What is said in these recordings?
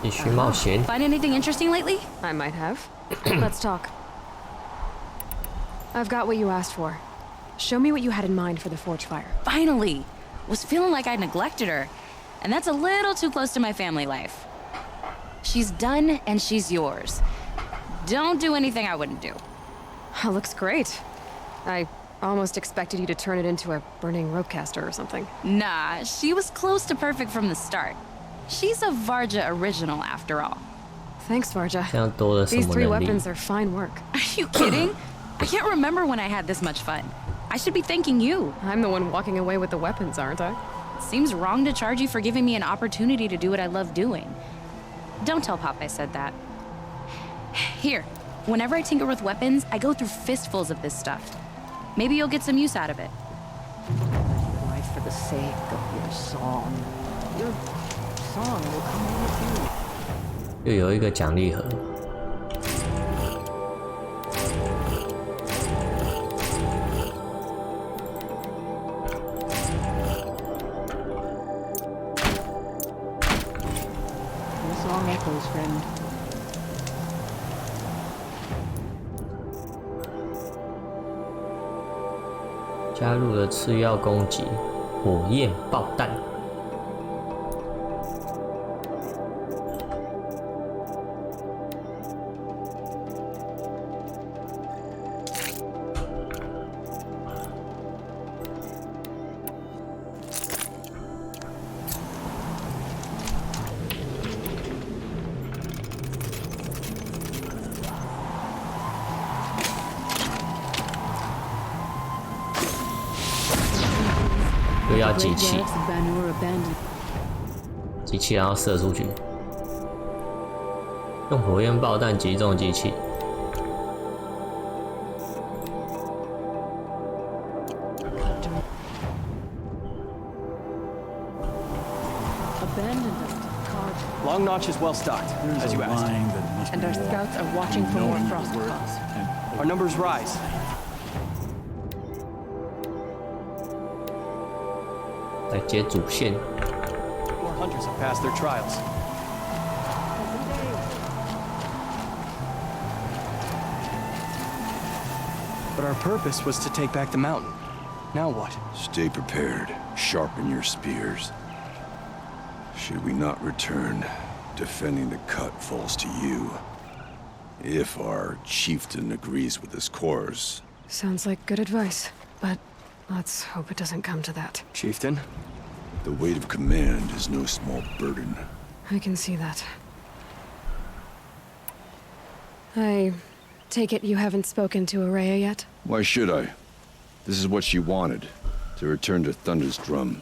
必须冒险。 Find anything interesting lately? I might have. Let's talk. I've got what you asked for. Show me what you had in mind for the forge fire. Finally! Was feeling like I neglected her. And that's a little too close to my family life. She's done and she's yours. Don't do anything I wouldn't do. Looks great. I almost expected you to turn it into a burning ropecaster or something. Nah, she was close to perfect from the start. She's a Varja original after all. Thanks, Varja. 这样多了什 These 么 three 能力？ weapons are fine work. Are you kidding? I can't remember when I had this much fun. I should be thanking you. I'm the one walking away with the weapons, aren't I? Seems wrong to charge you for giving me an opportunity to do what I love doing. Don't tell Pop I said that. Here, whenever I tinker with weapons, I go through fistfuls of this stuff. Maybe you'll get some use out of it. Life for the sake of your song. Your song will come with you. 又有一个奖励盒。Your song echoes, friend. 加入了次要攻击，火焰爆弹。又要集气，集气然后射出去，用火焰爆弹击中机器。Long Notch is well stocked, as you asked. And our scouts are watching for more frost claws. Our numbers rise. 来接主线。 More hunters have passed their trials. But our purpose was to take back the mountain. Now what? Stay prepared. Sharpen your spears. Should we not return, defending the cut falls to you. If our chieftain agrees with this course. Sounds like good advice, but let's hope it doesn't come to that. Chieftain? The weight of command is no small burden. I can see that. I take it you haven't spoken to Araya yet? Why should I? This is what she wanted, to return to Thunder's drum.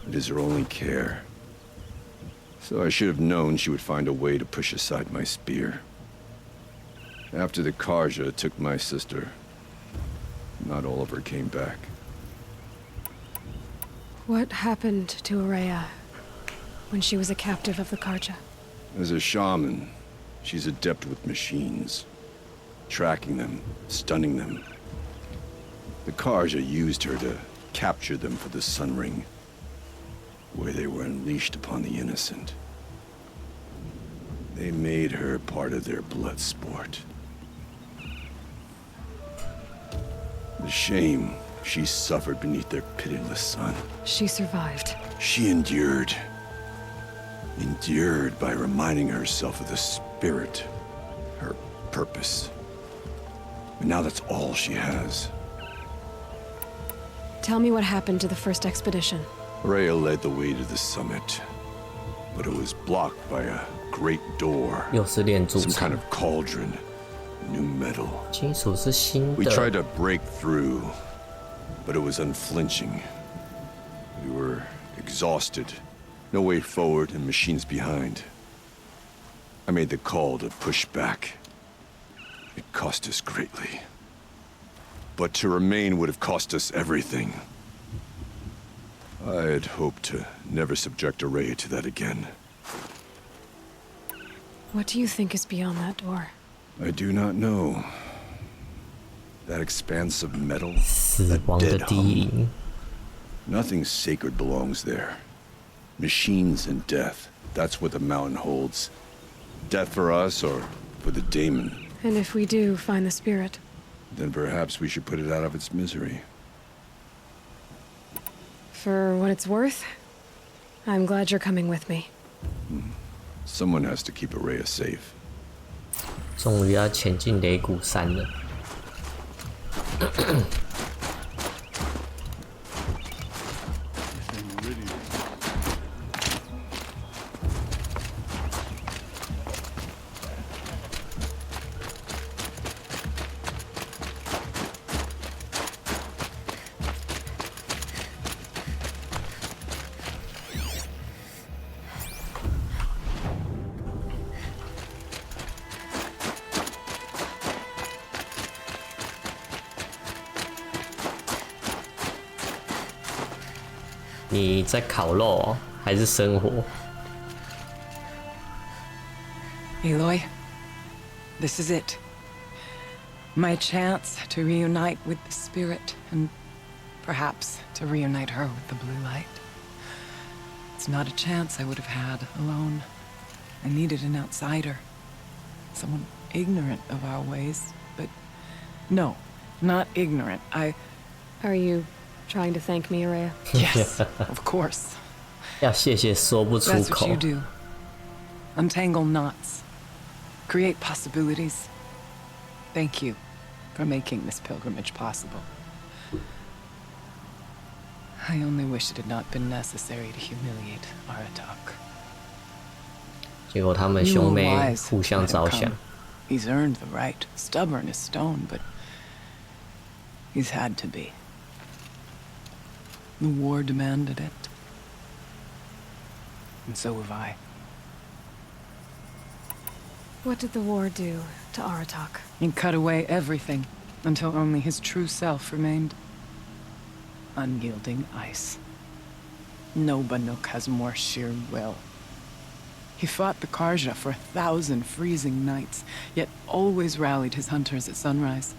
It is her only care. So I should have known she would find a way to push aside my spear. After the Karja took my sister, not all of her came back. What happened to Araya when she was a captive of the Karja? As a shaman, she's adept with machines. Tracking them, stunning them. The Karja used her to capture them for the Sun Ring, where they were unleashed upon the innocent. They made her part of their blood sport. The shame she suffered beneath their pitiless sun. She survived. She endured. Endured by reminding herself of the spirit, her purpose. And now that's all she has. Tell me what happened to the first expedition. Rhea led the way to the summit, but it was blocked by a great door. 又是炼铸 Some 厂 kind of cauldron. New metal. 金属是新 We 的。 tried to break through, but it was unflinching. We were exhausted. No way forward and machines behind. I made the call to push back. It cost us greatly. But to remain would have cost us everything. I had hoped to never subject Araya to that again. What do you think is beyond that door? I do not know. That expanse of metal, 死 that 亡的 dead 低 hum. 吟， Nothing sacred belongs there. Machines and death. that's what the mountain holds. Death for us or for the daemon. And if we do find the spirit? Then perhaps we should put it out of its misery. For what it's worth, I'm glad you're coming with me. Someone has to keep Araya safe. 终于要前进雷谷山了。你在烤肉哦，还是生活？ Aloy, this is it. My chance to reunite with the spirit, and perhaps to reunite her with the blue light. It's not a chance I would have had alone. I needed an outsider. Someone ignorant of our ways, but no, not ignorant. Are you trying to thank me, Araya? Yes, of course. 要谢谢说不出 That's 口 what you。do. Untangle knots. Create possibilities. Thank you for making this pilgrimage possible. I only wish it had not been necessary to humiliate Aratak. 结果他们 You 兄 were 妹 wise 互 to 相 let him 着想 come.。He's earned the right. Stubborn as stone, but he's had to be. The war demanded it. And so have I. What did the war do to Aratak? He cut away everything until only his true self remained. Unyielding ice. No Banuk has more sheer will. He fought the Karja for 1,000 freezing nights, yet always rallied his hunters at sunrise.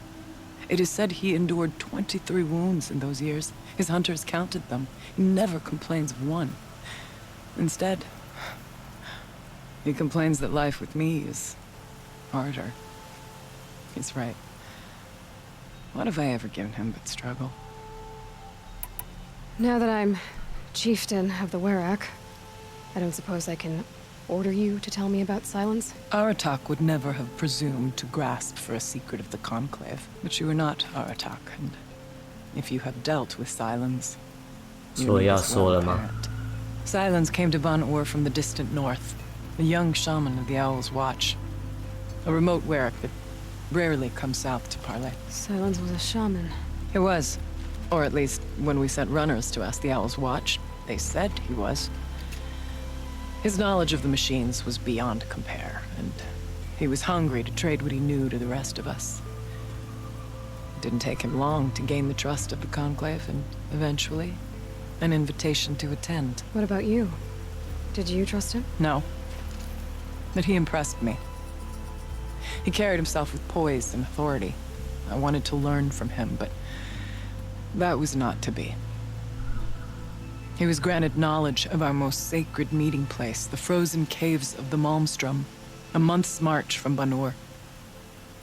It is said he endured 23 wounds in those years. His hunters counted them. He never complains of one. Instead, he complains that life with me is harder. He's right. What have I ever given him but struggle? Now that I'm chieftain of the Werak, I don't suppose I can order you to tell me about Silence? Aratak would never have presumed to grasp for a secret of the Conclave. But you are not Aratak, and if you have dealt with Silence, you 所以 need 要 as 说 well 了吗？ apparent. Silence came to Ban-Ur from the distant north, a young shaman of the Owl's Watch. A remote Werak that rarely comes south to parley. Silence was a shaman. He was. Or at least, when we sent runners to ask the Owl's Watch, they said he was. His knowledge of the machines was beyond compare, and he was hungry to trade what he knew to the rest of us. It didn't take him long to gain the trust of the Conclave, and eventually, an invitation to attend. What about you? Did you trust him? No. But he impressed me. He carried himself with poise and authority. I wanted to learn from him, but that was not to be. He was granted knowledge of our most sacred meeting place, the frozen caves of the Malmstrom, a month's march from Ban-Ur.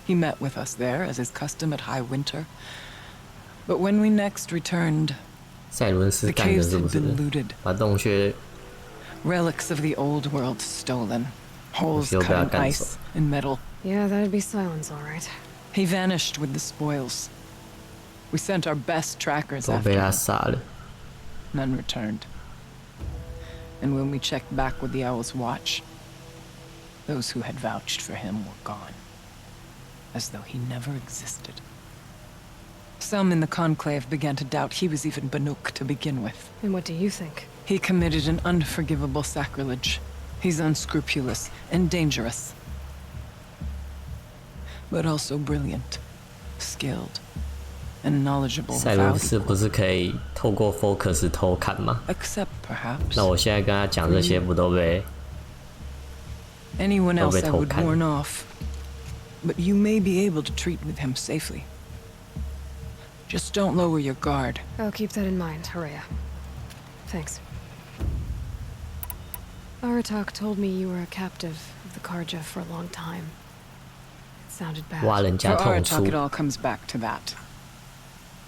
He met with us there, as is custom at high winter. But when we next returned, 赛伦斯 the 干的 caves 是不 had 是 been？ looted. 把洞穴 Relics of the old world stolen. Holes Feel cut in bad, ice and metal. Yeah, that'd be Silence, all right. He vanished with the spoils. We sent our best trackers 都 after 被他 him. 杀了。 None returned. And when we checked back with the Owl's Watch, those who had vouched for him were gone. As though he never existed. Some in the Conclave began to doubt he was even Banuk to begin with. And what do you think? He committed an unforgivable sacrilege. He's unscrupulous and dangerous. But also brilliant, skilled, and knowledgeable 赛伦 without 斯不是可以透过 focus 偷看吗？ except perhaps 那我现在跟他讲这些，不都被 anyone else I Overtold would kind. warn off. But you may be able to treat with him safely. Just don't lower your guard. I'll keep that in mind, Araya. Thanks. Aratak told me you were a captive of the Karja for a long time. It sounded bad. 挖人家 For 痛 Aratak, 处 it all comes back to that.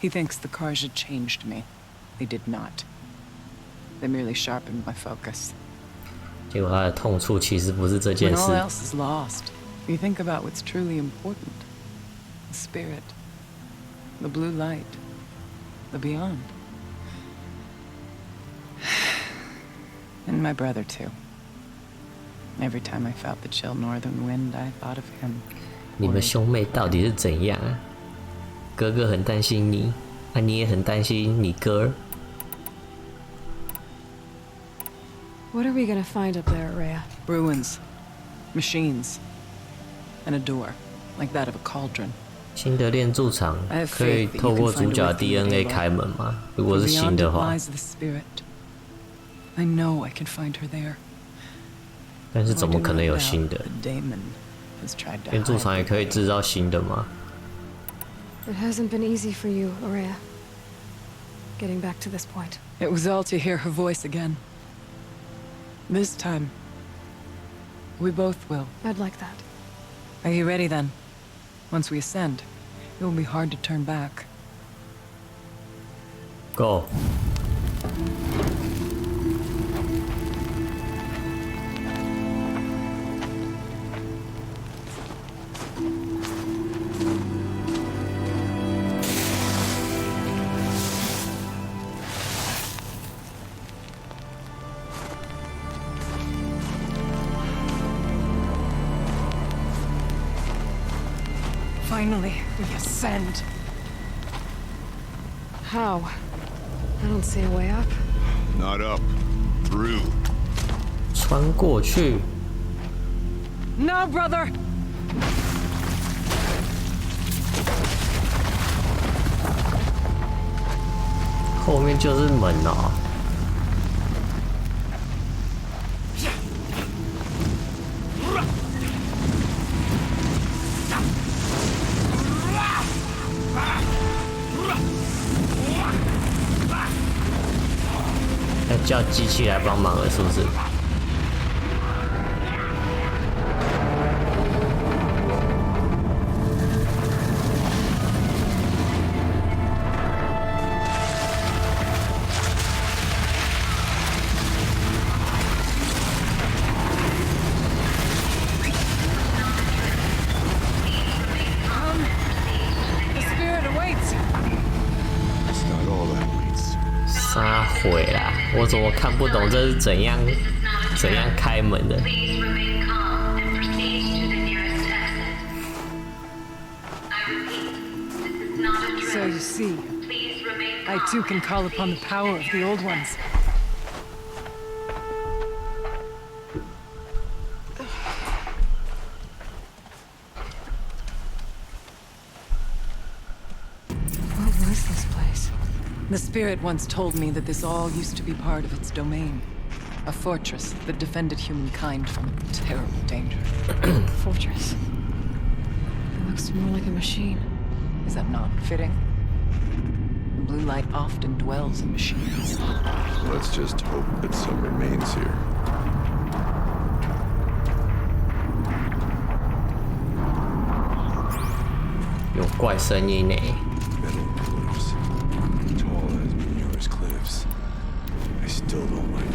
He thinks the Karja changed me. They did not. They merely sharpened my focus. 结果他的痛处其实不是这件 When all 事。 else is lost, you think about what's truly important. The spirit. The blue light. The beyond. And my brother, too. Every time I felt the chill northern wind, I thought of him. 你们兄妹到底是怎样啊？哥哥很担心你，啊，你也很担心你哥。What are we gonna find up there, Rhea? Ruins. Machines. And a door. Like that of a cauldron. 新的炼铸厂 I have 可以 faith that 透 you 过 can 主 find 角 a 的 way through the DNA daylight. 开门吗？如果 For 是新 beyond 的 it 话， lies the spirit. I know I can find her there. 但是怎么可能有 I do 新 not 的？ doubt that Damon has tried to 炼铸厂 hide 也 the 可以 veil. 制造新的吗？ It hasn't been easy for you, Rhea. Getting back to this point. It was all to hear her voice again. This time, we both will. I'd like that. Are you ready then? Once we ascend, it will be hard to turn back. Go。Finally, we ascend. How? I don't see a way up. Not up. Through. 穿过去， No, brother! 后面就是门哦。要叫机器来帮忙了，是不是？The spirit awaits! It's not all that waits. 撒毁啦！我怎么看不懂这是怎样开门的？ Please remain calm and proceed to the nearest exit. I repeat, this is not a So you drill. see, Please remain I calm too can and call upon the proceed power to of the old ones. What was this place? The spirit once told me that this all used to be part of its domain. A fortress that defended humankind from terrible danger. Fortress. It looks more like a machine. Is that not fitting? The blue light often dwells in machines. Let's just hope that some remains here. Yo, 有怪声音呢。 Metal pillars. Tall as Muir's cliffs. I still don't like it.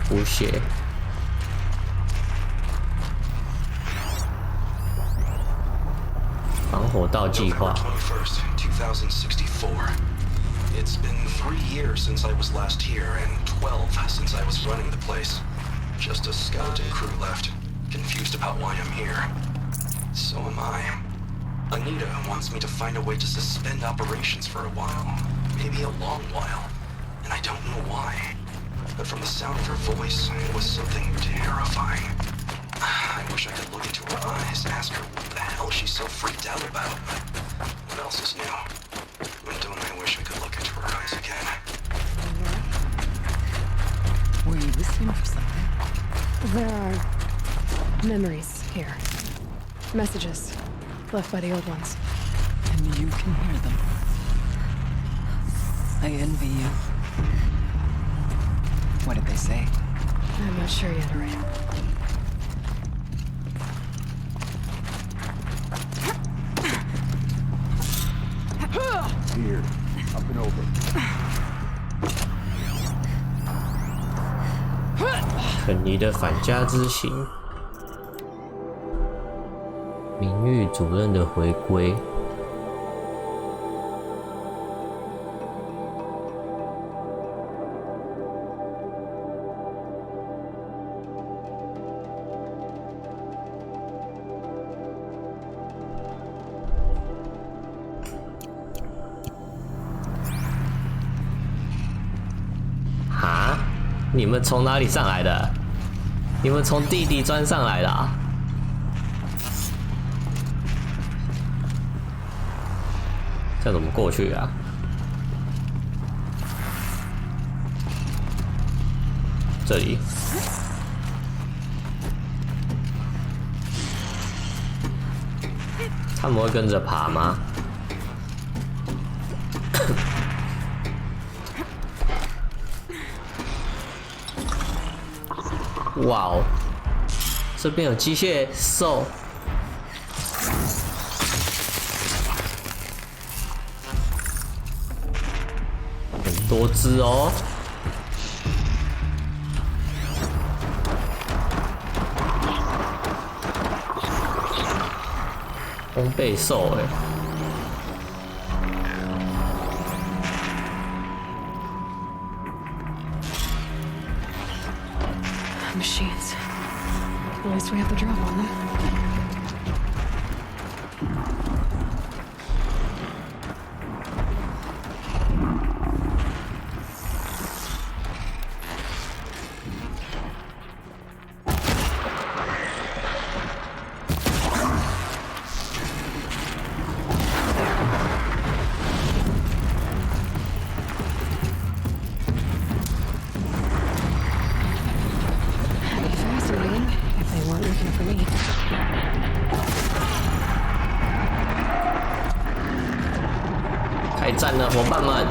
补血。防火道计划。 November 21st, 2064. It's been 3 years since I was last here, and 12 since I was running the place. Just a skeleton crew left, confused about why I'm here. So am I. Anita wants me to find a way to suspend operations for a while. Maybe a long while. And I don't know why. But from the sound of her voice, it was something terrifying. I wish I could look into her eyes and ask her what the hell she's so freaked out about. What else is new? And don't I wish I could look into her eyes again. Were you listening for something? There are memories here. Messages left by the old ones. And you can hear them. I envy you. What did they say? I'm not sure yet, Ray. Here, up and over. 肯尼的返家之行，名誉主任的回归。哈？你们从哪里上来的？你们从地底钻上来的啊？这怎么过去啊？这里。他们会跟着爬吗？哇哦，这边有机械兽，很多只哦。烘焙兽哎。Machines. At least we have the drop on them. If they weren't looking for me. 开战了，伙伴们！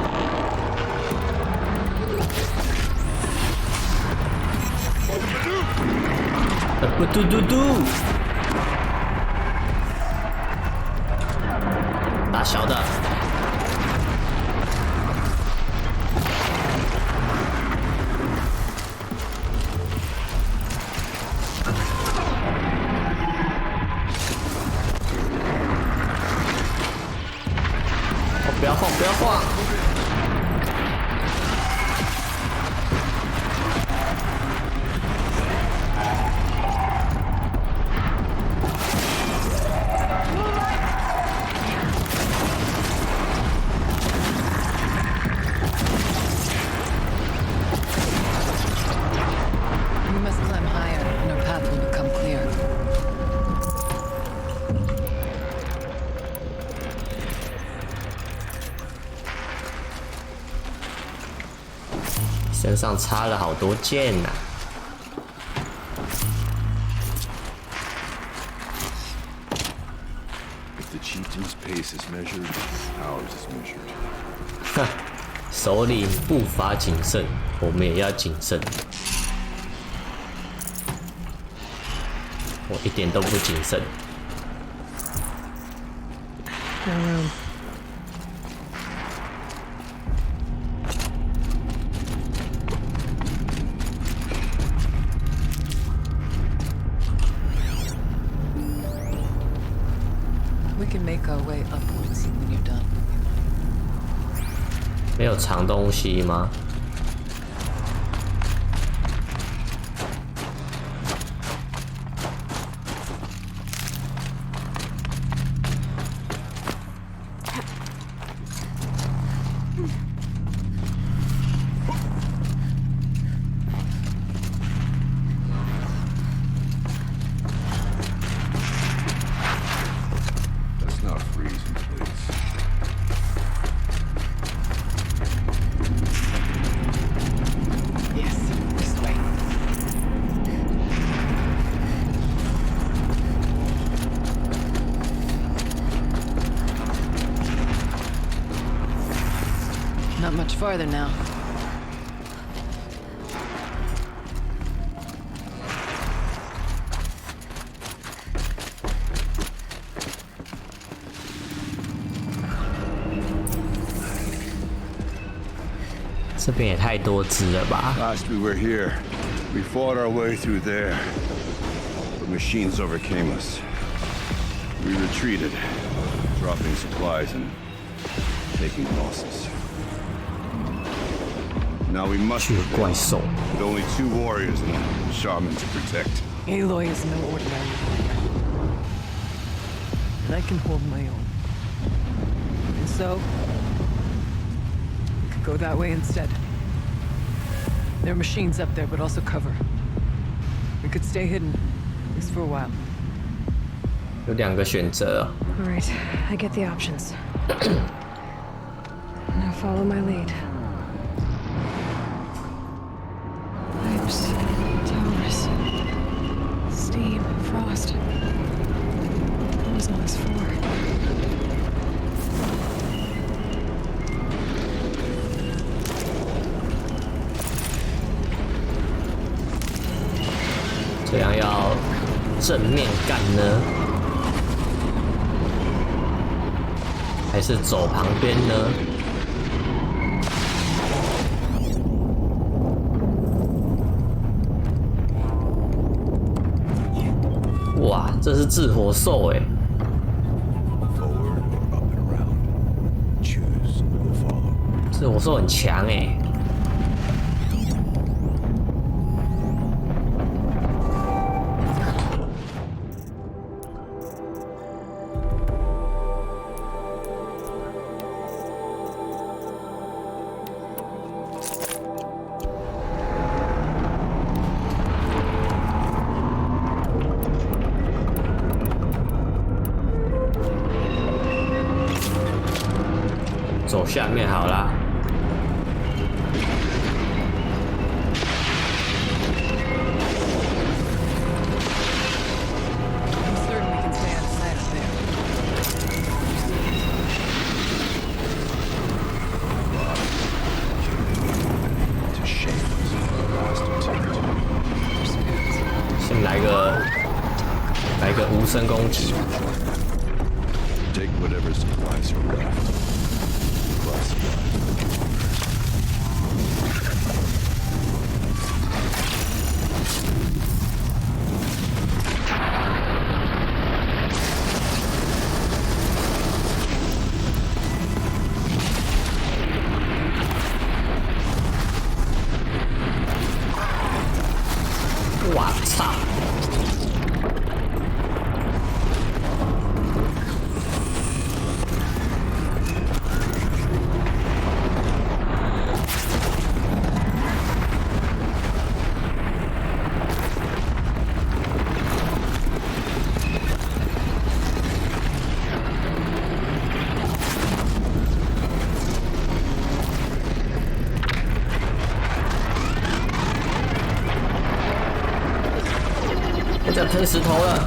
不嘟嘟嘟！打小的。不要晃，不要晃！身上插了好多剑呐、If the chieftain's pace is measured, ours is measured. 哼，首领步伐谨慎，我们也要谨慎。我一点都不谨慎。We can make our way upwards when you're done. 没有藏东西吗？ Not much farther now. 这边也太多只了吧 Last we were here, we fought our way through there. The machines overcame us. We retreated, dropping supplies and taking losses. Now we must 巨怪 prevail, 兽 with only 2 warriors and a shaman to protect. Aloy is no ordinary warrior. And I can hold my own. And so, we could go that way instead. There are machines up there, but also cover. We could stay hidden, at least for a while. 有2个选择。 All right, I get the options. Now follow my lead. Pipes, towers, steam, frost. What was all this for? 这样要正面干呢，还是走旁边呢？哇，这是炙火兽哎！ Forward or up and around. Choose, we'll follow. 炙火兽很强哎。 走下面好啦。I'm certain we can stay out of sight up there. To shame us in our last attempt. 先来个无声攻击。 Take whatever supplies are left. Cross the line. 哇操！我想推石头了。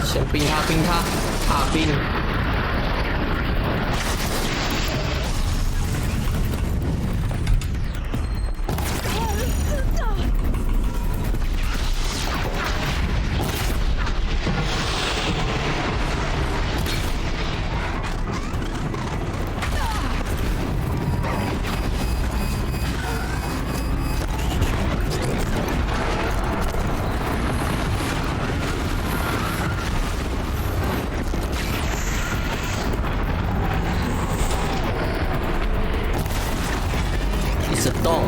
先冰他，冰他，怕冰。一直动。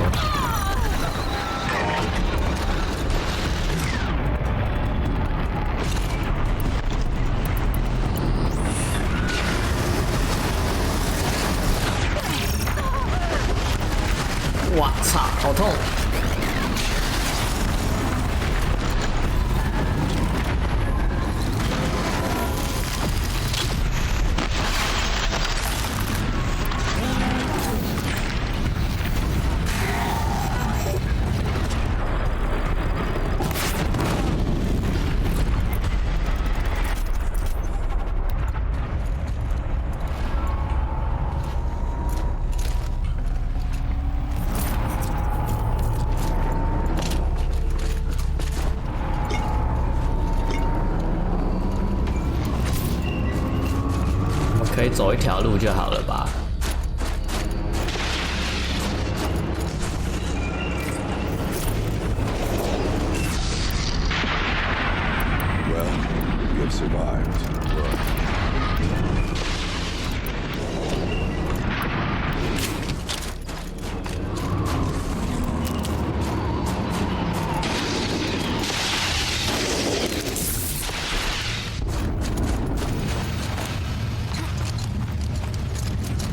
哇操，好痛！走一条路就好了吧？ We have survived.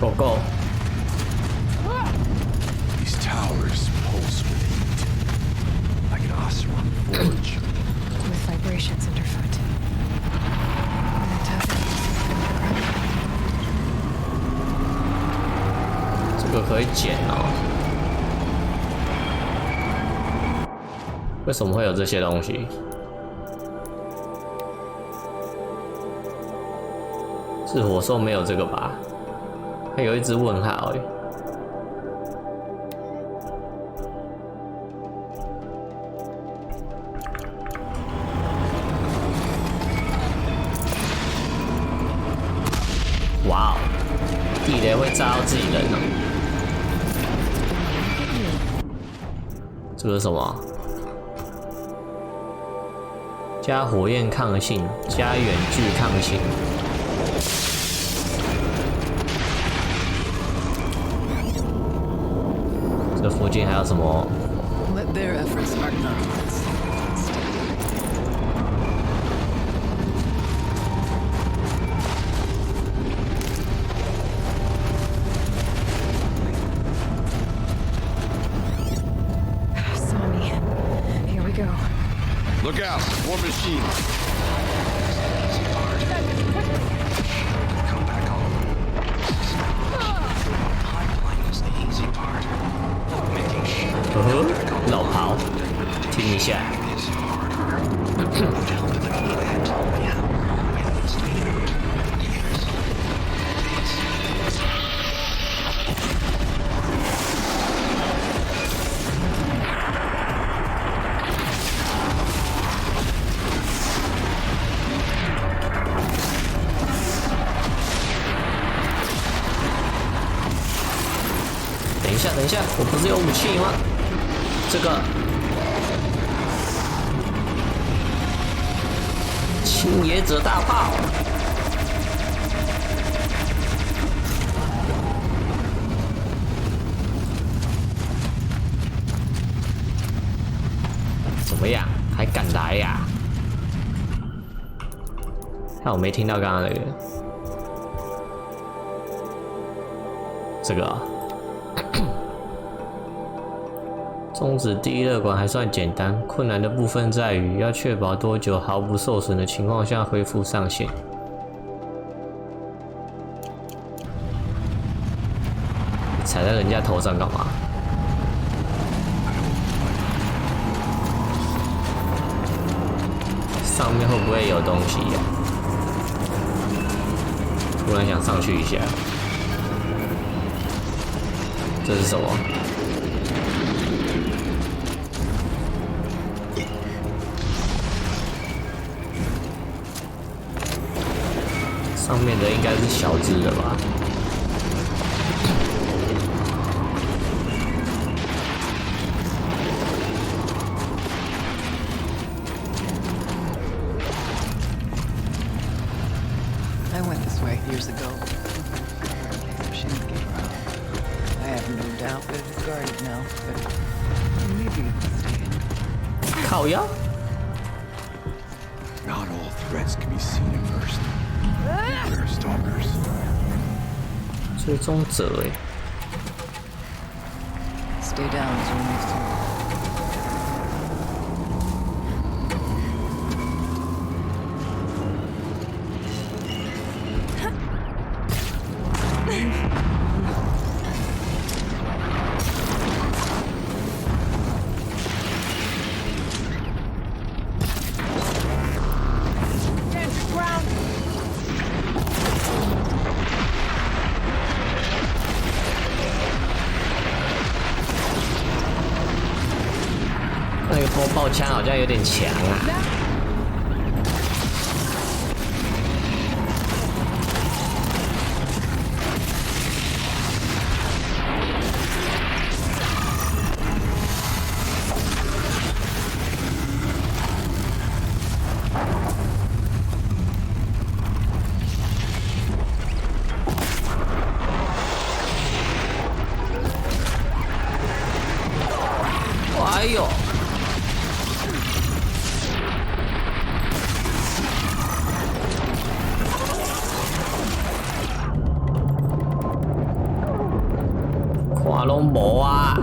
Go go. These towers pulse with heat, like an Oseram forge. With vibrations underfoot. And, 这个可以捡哦。为什么会有这些东西？是火兽没有这个吧？还有一只问号哎。哇哦，地雷会炸到自己人哦。这个是什么？加火焰抗性，加远距抗性。 这附近还有什么？ Let their efforts spark nonetheless. saw me. Here we go. Look out! More machines! Come back home. Pipeline is the easy part. Making sure 老袍，听一下。 is harder. Down to the plant. Yeah. It needs to be years. 等一下，等一下，我不是有武器吗？这个侵野者大炮，怎么样？还敢来呀？看我没听到刚刚那个，这个、啊。 终止第一热管还算简单，困难的部分在于要确保多久毫不受损的情况下恢复上限。踩在人家头上干嘛？上面会不会有东西呀、突然想上去一下，这是什么？ 上面的应该是小只的吧？I went this way years ago. Machines came around. I have no doubt that it is guarded now, but maybe it's mistaken. 靠腰。 Not all threats can be seen at first. Beware stalkers. 追踪者哎， Stay down as we move through. Stand your ground! 那个风炮枪好像有点强啊。呦！看拢无啊！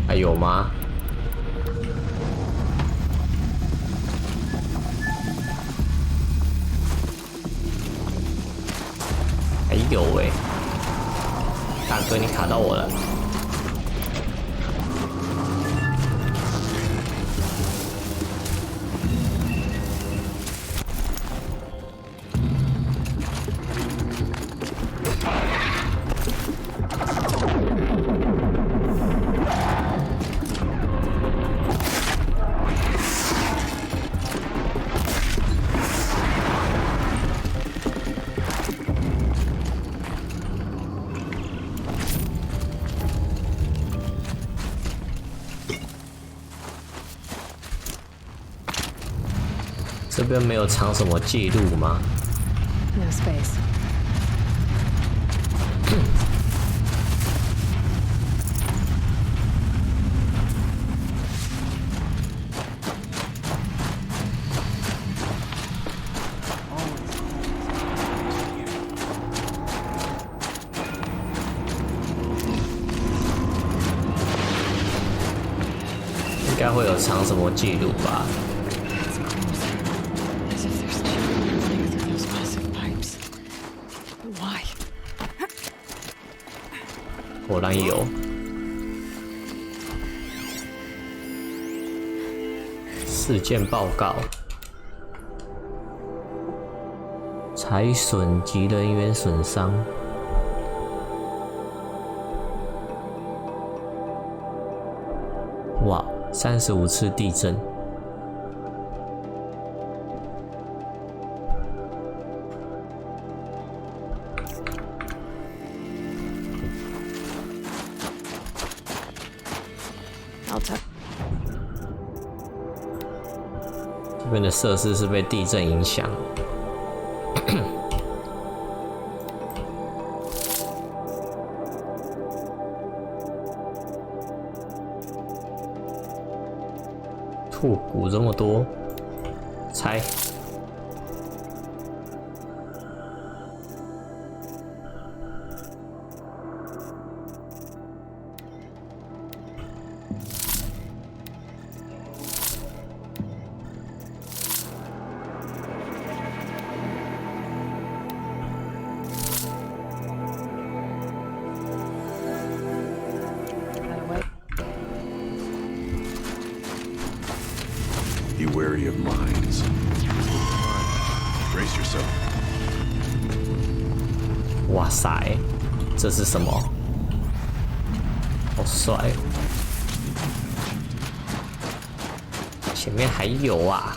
还有吗？还有欸，大哥，你卡到我了。这边没有藏什么记录吗？ No space. 应该会有藏什么记录吧？ As if there's children running through those massive pipes. Why? 果然有。事件报告：财损及人员损伤。哇，35次地震。 I'll tuck. 这边的设施是被地震影响。兔骨这么多，拆。Be wary of mines. Brace yourself. 哇塞，这是什么？好帅！前面还有啊！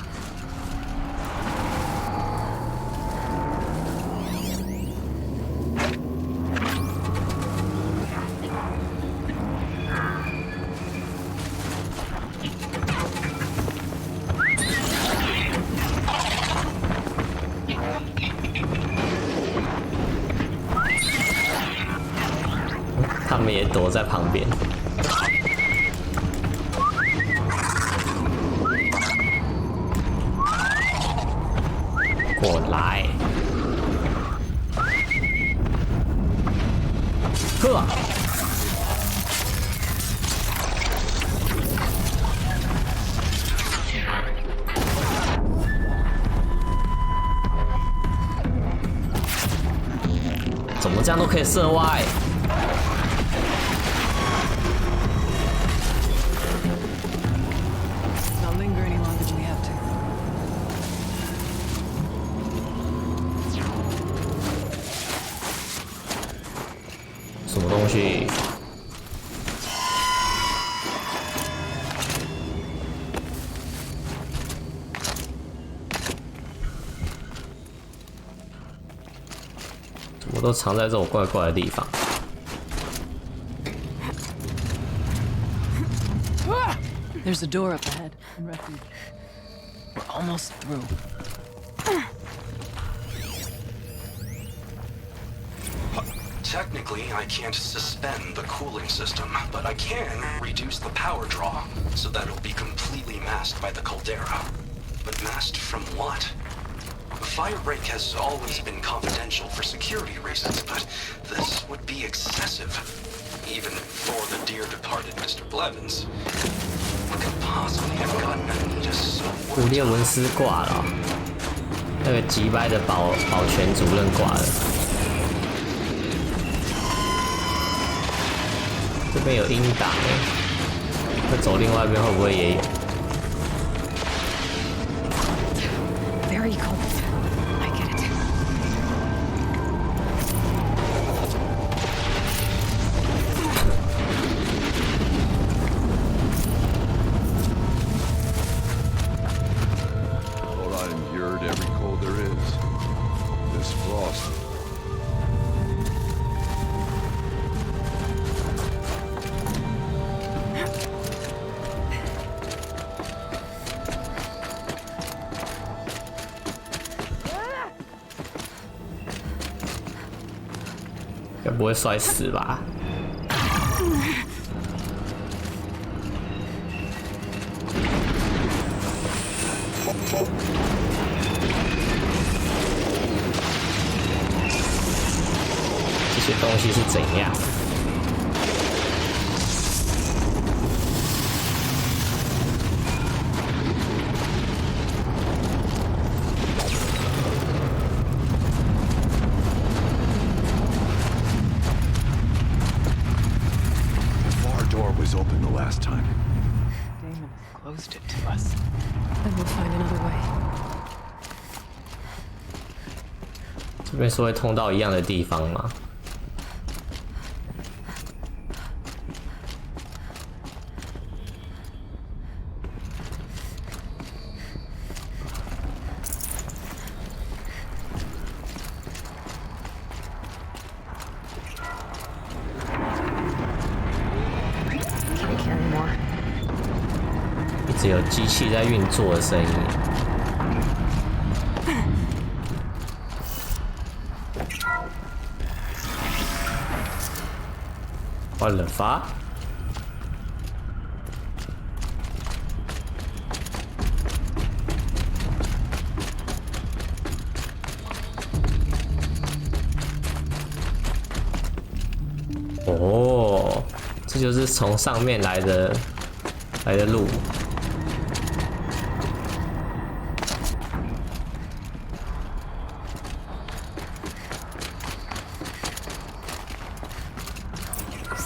他们也躲在旁边。过来，呵，怎么这样都可以射歪？ Smell 都藏在这种怪怪的地方。There's a door up ahead. Refuge. We're almost through. Technically, I can't suspend the cooling system, but I can reduce the power draw so that it'll be completely masked by the caldera. But masked from what? The fire break has always been confidential for security reasons, but this would be excessive, even for the dear departed Mr. Blevins. What could possibly have gotten Anita so 古列文斯挂了、哦，那个击败的保全主任挂了。这边有音档哎，那走另外一边会不会也有？ Very cold. I get it. Thought I endured every cold there is. This frost. Ah! 该不会摔死吧？这些东西是怎样？Open the last time. Damon has closed it to us. Then we'll find another way. 这边是会通到一样的地方吗？一直有机器在运作的声音。What the fuck？ 哦，这就是从上面来的路。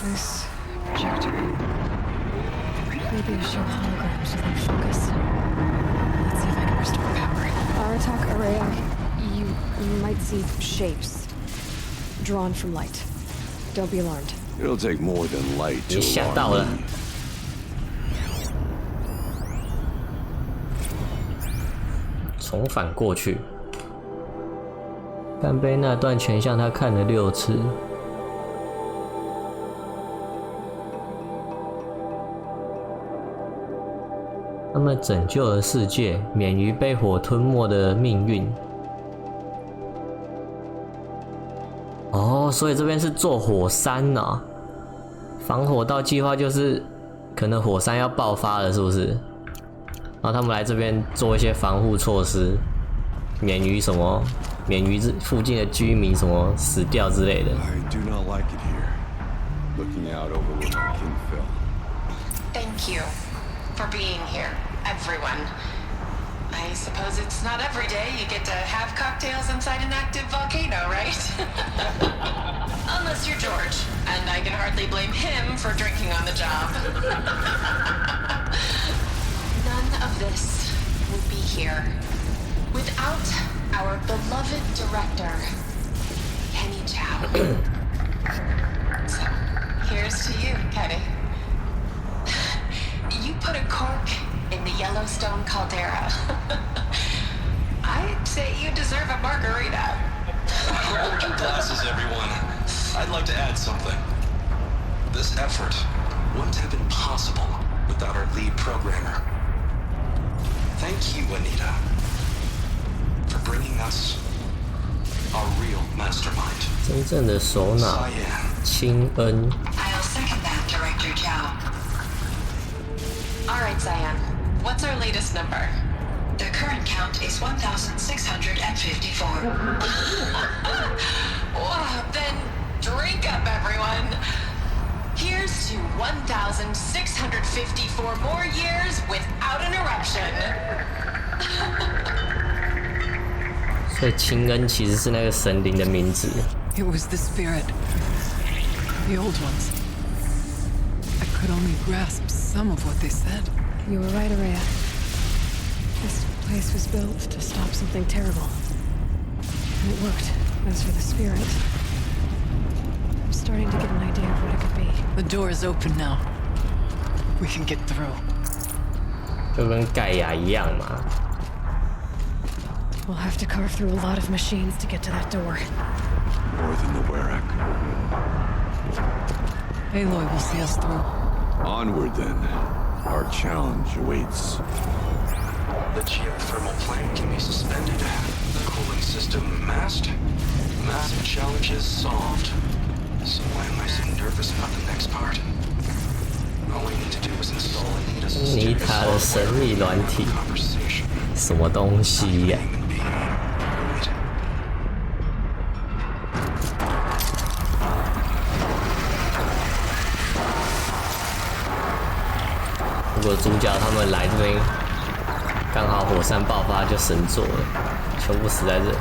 This projector. Maybe to show holograms without focus. Let's see if I can restore power. Our attack array. You might see shapes drawn from light. Don't be alarmed. It'll take more than light to 你想到 alarm 了。 me. 重返过去。干杯那段全向他看了6次。 他们拯救了世界，免于被火吞没的命运。哦，所以这边是做火山呢、啊，防火道计划就是可能火山要爆发了，是不是？然后他们来这边做一些防护措施，免于附近的居民什么死掉之类的。I do not like it here. Looking out over where my kin fell. Thank you for being here, everyone. I suppose it's not every day you get to have cocktails inside an active volcano, right? Unless you're George, and I can hardly blame him for drinking on the job. None of this would be here without our beloved director, Kenny Chow. So, here's to you, Kenny. You put a cork in the Yellowstone caldera. I'd say you deserve a margarita. Hold your glasses, everyone. I'd like to add something. This effort wouldn't have been possible without our lead programmer. Thank you, Anita, for bringing us our real mastermind. 真正的首脑，钦恩。I'll second that, Director Zhao. All right, Cyan. What's our latest number? The current count is 1,654. Wow, then drink up, everyone. Here's to 1,654 more years without an eruption. 所以钦恩其实是那个神灵的名字。It was the spirit. The old ones. I could only grasp some of what they said. You were right, Araya. This place was built to stop something terrible. And it worked. As for the spirit, I'm starting to get an idea of what it could be. The door is open now. We can get through. 就跟盖亚一样嘛。We'll have to carve through a lot of machines to get to that door. More than the Werak. Aloy will see us through. Onward, then. Our challenge awaits. The geothermal plant can be suspended. The cooling system masked. Massive challenges solved. So why am I so nervous about the next part? All we need to do is install Anita's 妮塔的神秘软体， conversation. 什么东西呀、如果主角他们来这边，刚好火山爆发就神作了，全部死在这。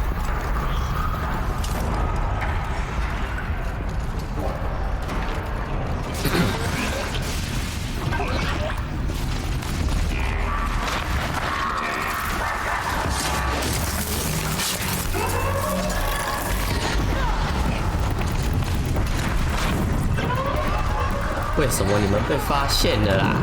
为什么你们被发现了啦？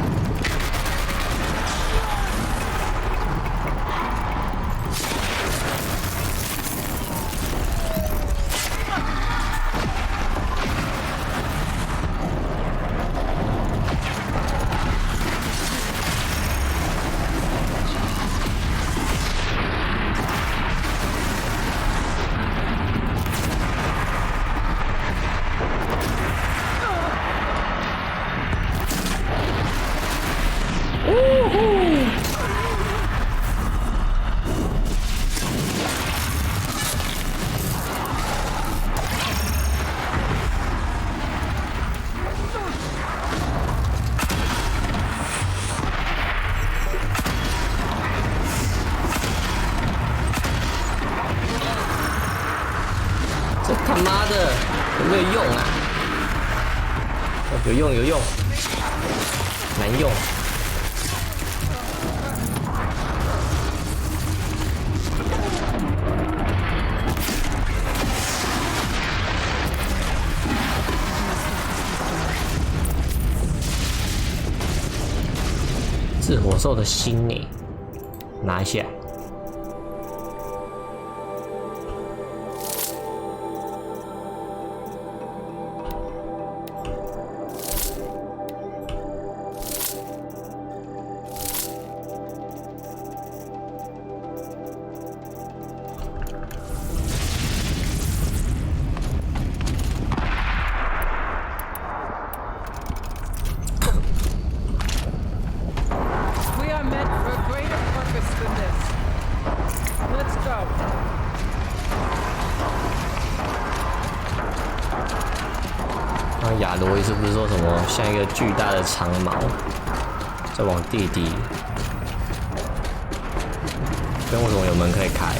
这他妈的有没有用啊？有用有用，难用。炽火兽的心诶，拿一下。亚罗伊是不是说什么像一个巨大的长矛在往地底？跟为什么有门可以开？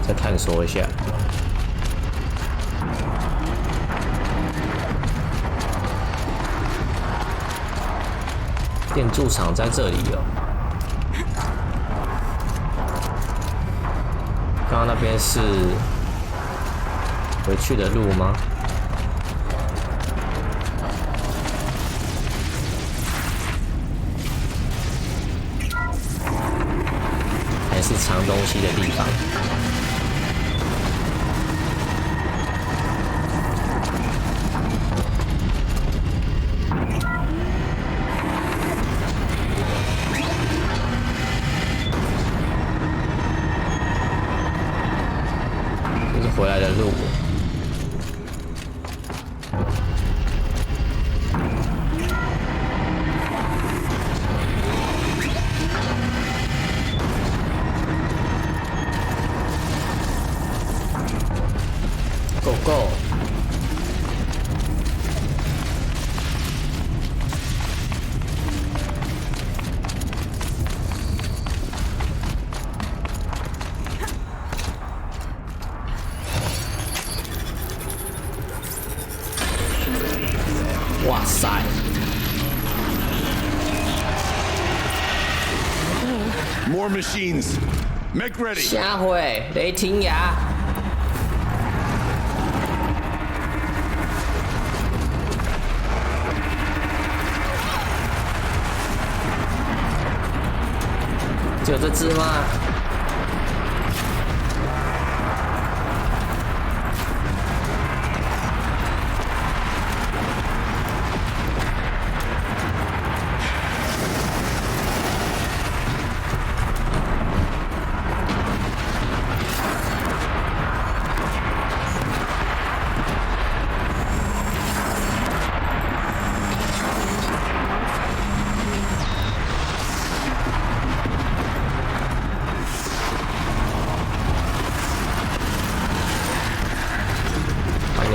再探索一下。电柱厂在这里哦。刚刚那边是回去的路吗？还是藏东西的地方？这是回来的路。Go！ 哇塞！ More machines. Make ready. 下回雷霆牙。只有这只吗？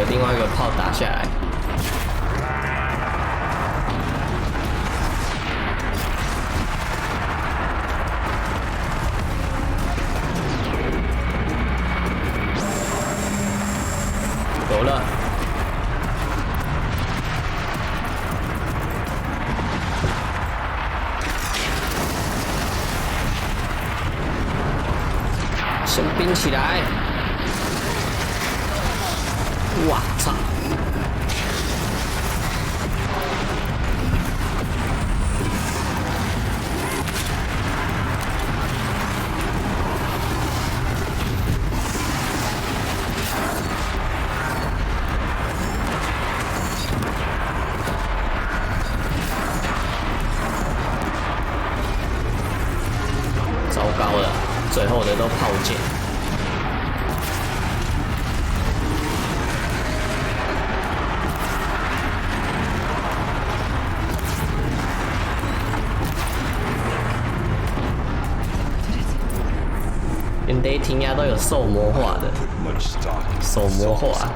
另外一个炮打下来，有了，先冰起来。 哇操！糟糕了，最后的都炮剑。 连雷霆牙都有受魔化的，手魔化。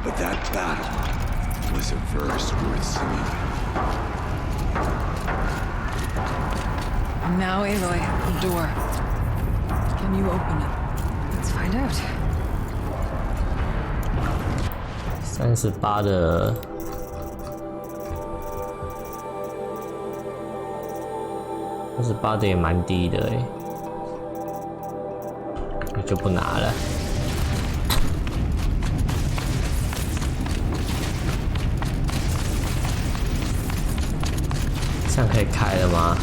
But that battle was a verse worth singing. Now, Aloy, the door. Can you open it? Let's find out. 38的。 38的也蛮低的哎，我就不拿了。这样可以开了吗？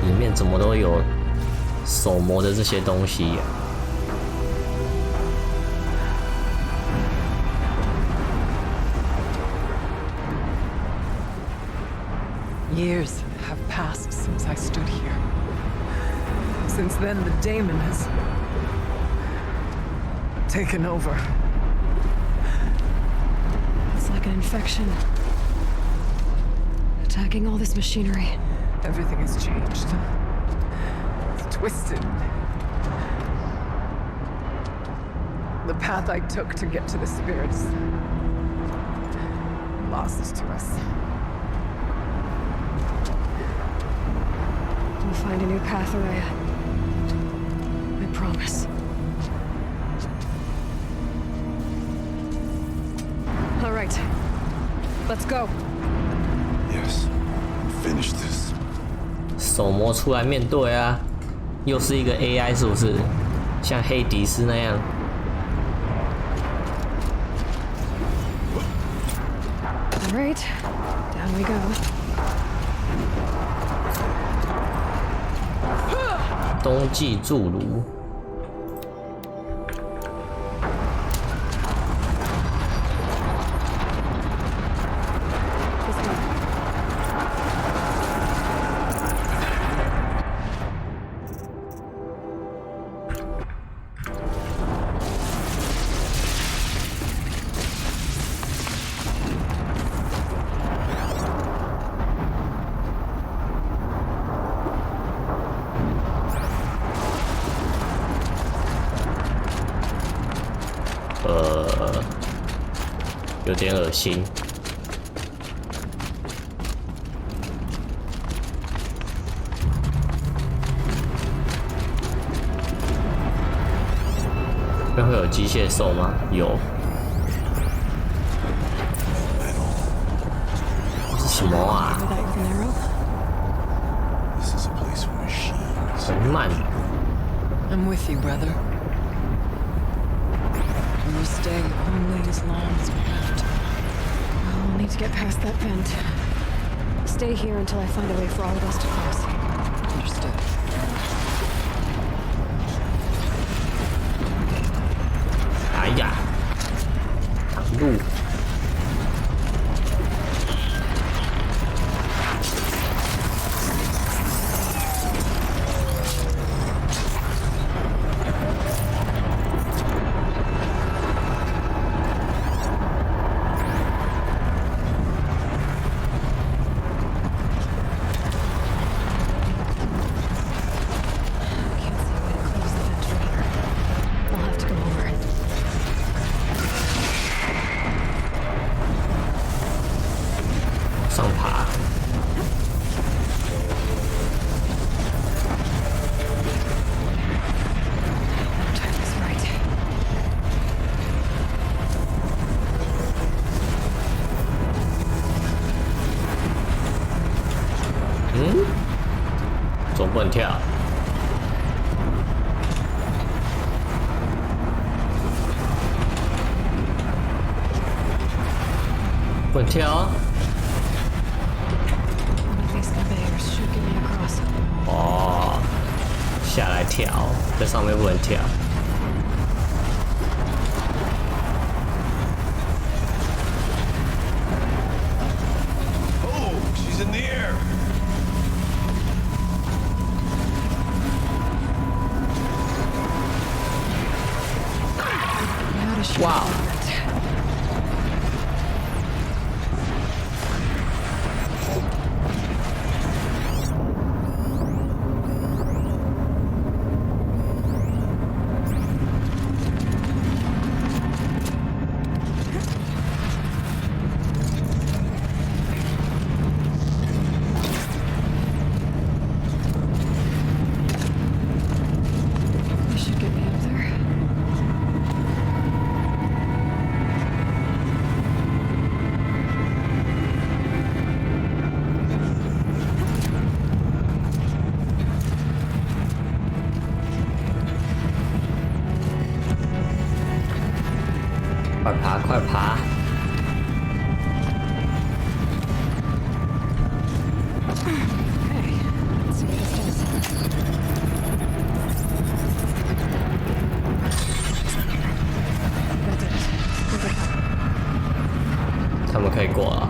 里面怎么都有手磨的这些东西呀、Years have passed since I stood here. Since then, the daemon has taken over. It's like an infection. Attacking all this machinery. Everything has changed. It's twisted. The path I took to get to the spirits lost to us. We'll find a new path, Araya. I promise. All right. Let's go. Yes. Finish this. 手摸出来面对啊！又是一个 AI 是不是？像黑迪斯那样。All right. Down we go. 冬季筑炉。有点恶心。这边会有机械手吗？有。这是什么啊？很慢。I'm with you, brother. We'll stay only as long as we have to. We'll need to get past that vent. Stay here until I find a way for all of us to cross. Understood.哎呀，挡路。上爬，怎么不能跳？不能跳啊！哦，下来跳，在上面不能跳。Oh, she's in the air. Wow.快爬，快爬！他们可以过了。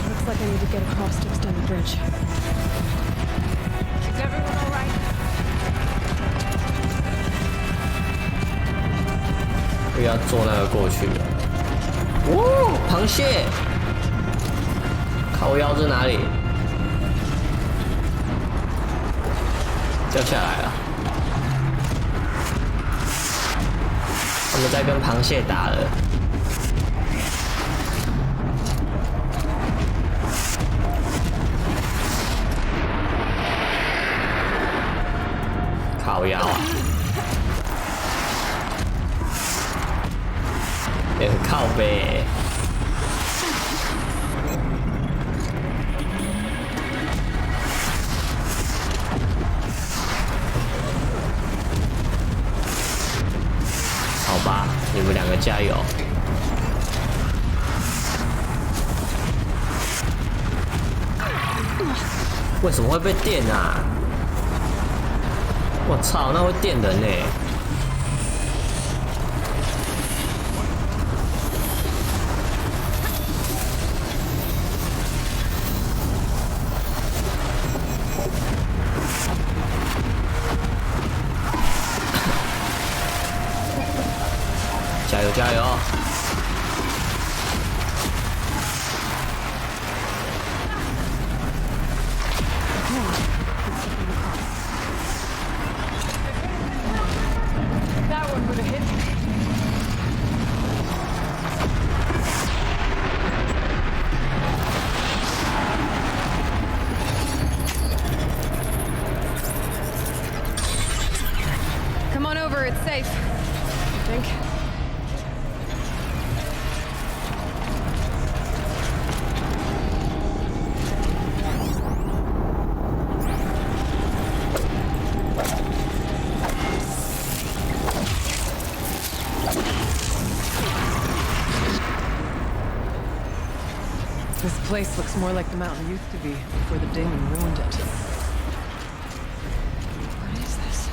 Looks like I need to get across to extend the bridge. Is everyone all right? 又要坐那个过去了。哦，螃蟹！靠腰在哪里？掉下来了。他们在跟螃蟹打了。靠腰啊！很靠背。好吧，你们两个加油。为什么会被电啊？我操，那会电人呢、加油加油！Come on over, it's safe. I think. This place looks more like the mountain used to be before the demon ruined it. What is this?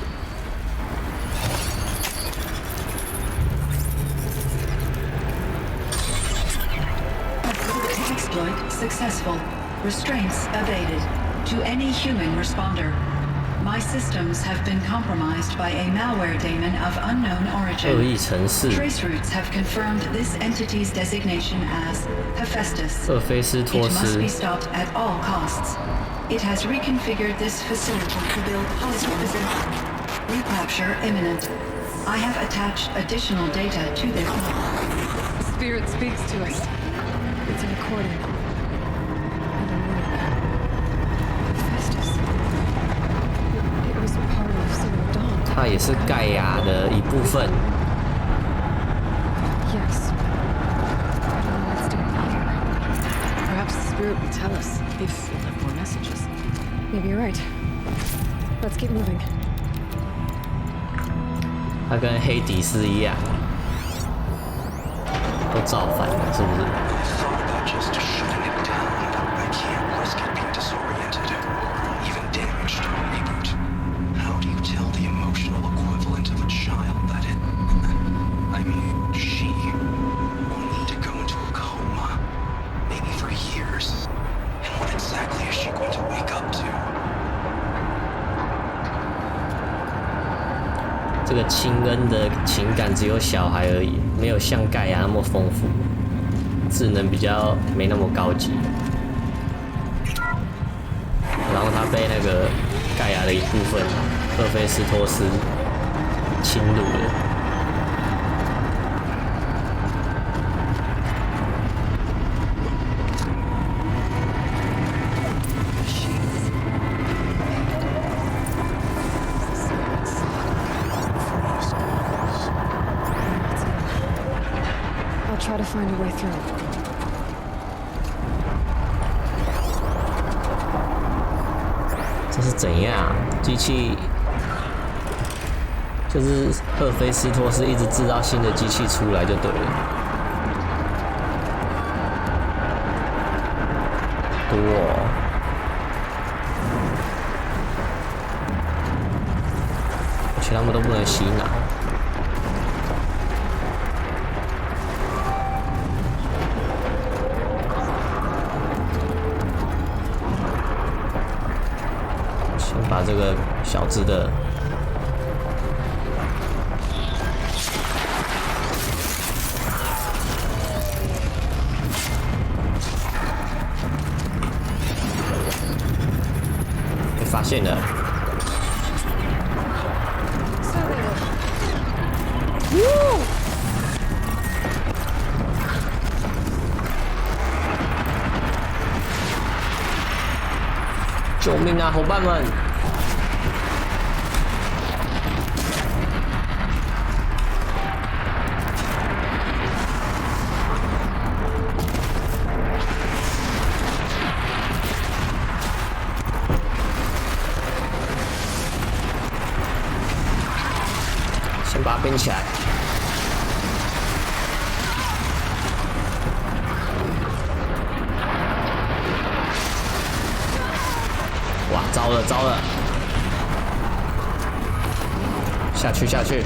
Exploit successful. Restraints evaded. To any human responder. My systems have been compromised by a malware daemon of unknown 恶 origin. 意城市， Trace routes have confirmed this entity's designation as Hephaestus. 厄菲斯 It 托 must 斯 be。stopped at all costs. It has reconfigured this facility to build hospitals. Recapture imminent. I have attached additional data to this. The spirit speaks to us. It's a recording. And a word. Hephaestus. It was part of Zero Dawn. 它也是盖亚的一部分。 Yes. I don't know what's doing here. Perhaps the spirit will tell us if we'll have more messages. Maybe you're right. Let's keep moving. 它跟黑迪斯一样，都造反了，是不是？ I thought about just shutting it down, but I can't risk it being disoriented, even damaged or reboot. How do you tell the emotional equivalent of a child that it... I mean, she will need to go into a coma, maybe for years. And what exactly is she going to wake up to? 这个亲恩的情感只有小孩而已，没有像盖亚那么丰富，智能比较没那么高级。然后他被那个盖亚的一部分厄菲斯托斯侵入了。 I'll try to find a way through. 这是怎样？机器就是厄菲斯托斯一直制造新的机器出来就对了。多哦，而且他们都不能洗脑。 把这个小只的被发现了，救命啊，伙伴们！先把它冰起来。哇，糟了糟了！下去下去！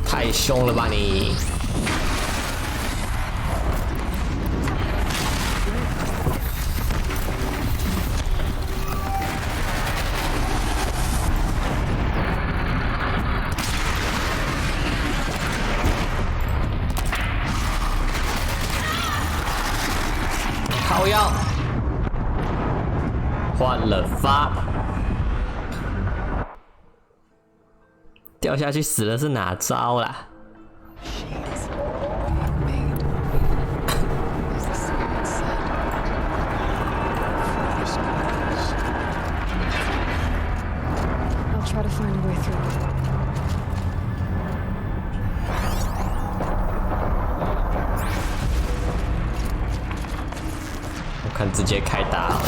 太凶了吧你！靠腰！换了发。掉下去死了是哪招啦？我看直接开打好了。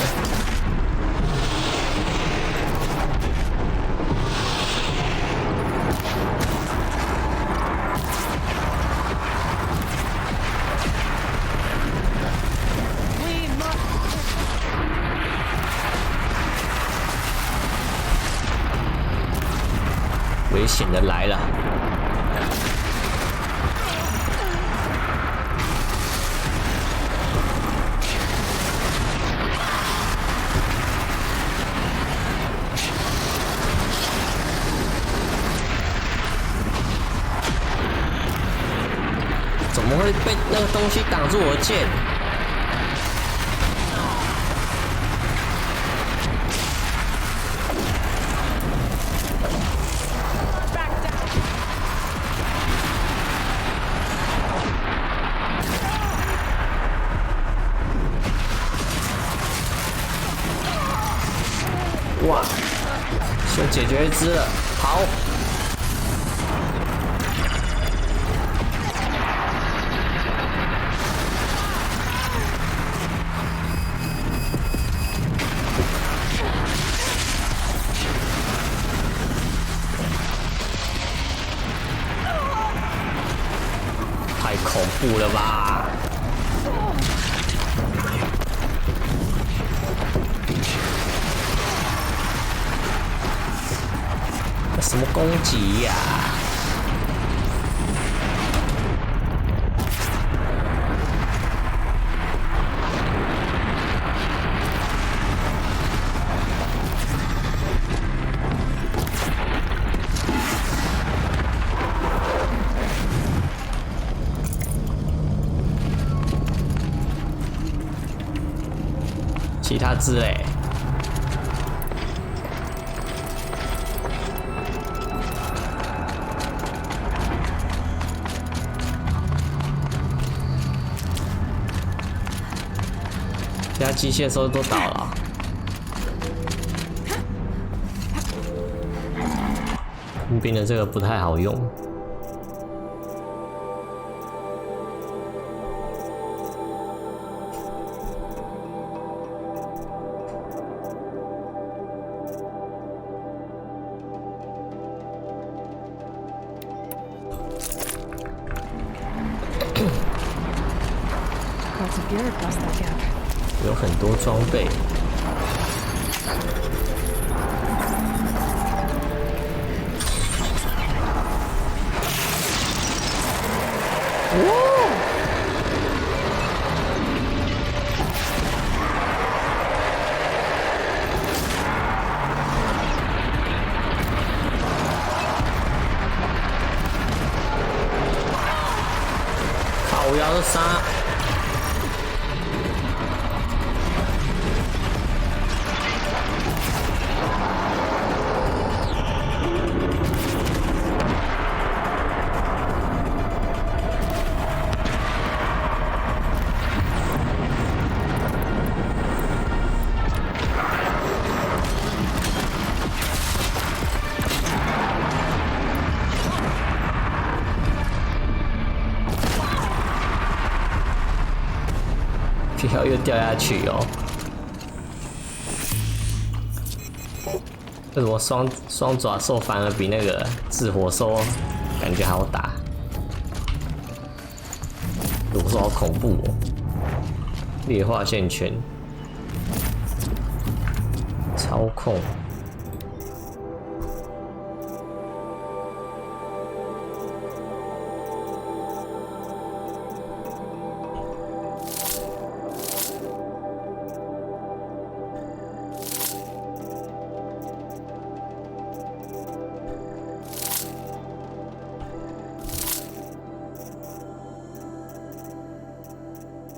危险的来了！怎么会被那个东西挡住我的剑？哇！先解决一只了，好。太恐怖了吧！什么攻击呀？其他只嘞？其他机械兽都倒了。工兵的这个不太好用。有很多装备。靠腰是啥？不要又掉下去哦！为什么双爪兽反而比那个炽火兽感觉好打？火兽好恐怖哦！劣化线圈，操控。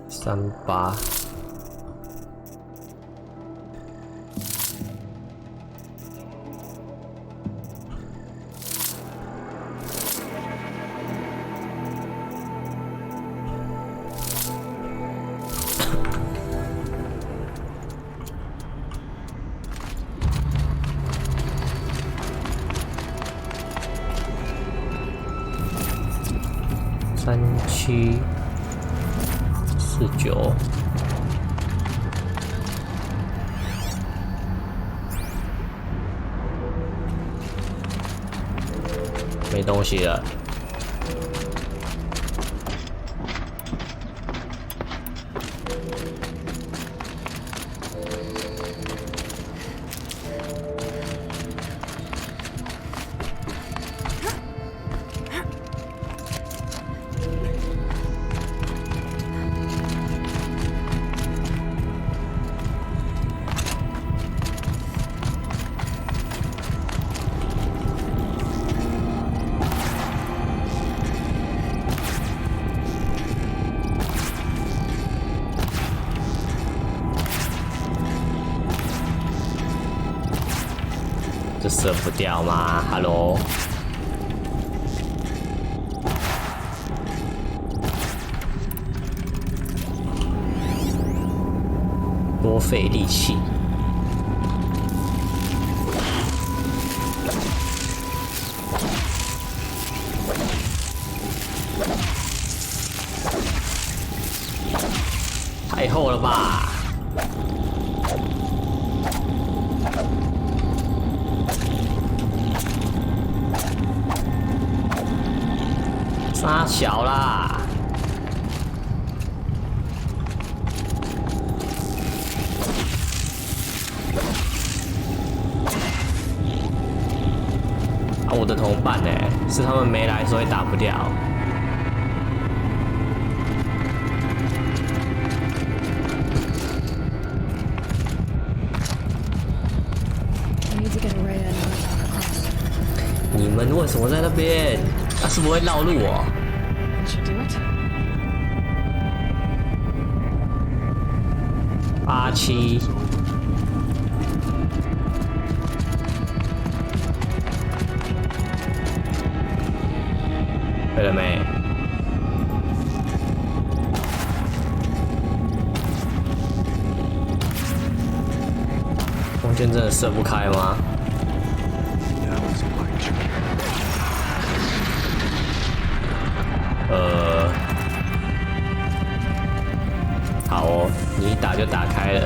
38。3749，没东西了。这射不掉吗 ？Hello， 多费力气。太厚了吧！杀小啦！啊，我的同伴呢？是他们没来，所以打不掉。你们为什么在那边？他是不会绕路哦。87，对了没？空间真的射不开吗？好哦，你一打就打开了。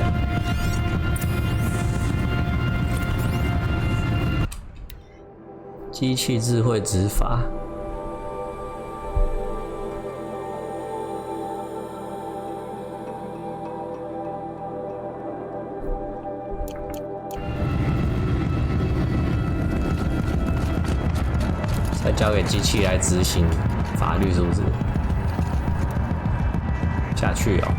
机器智慧执法。再交给机器来执行法律，是不是？下去哦。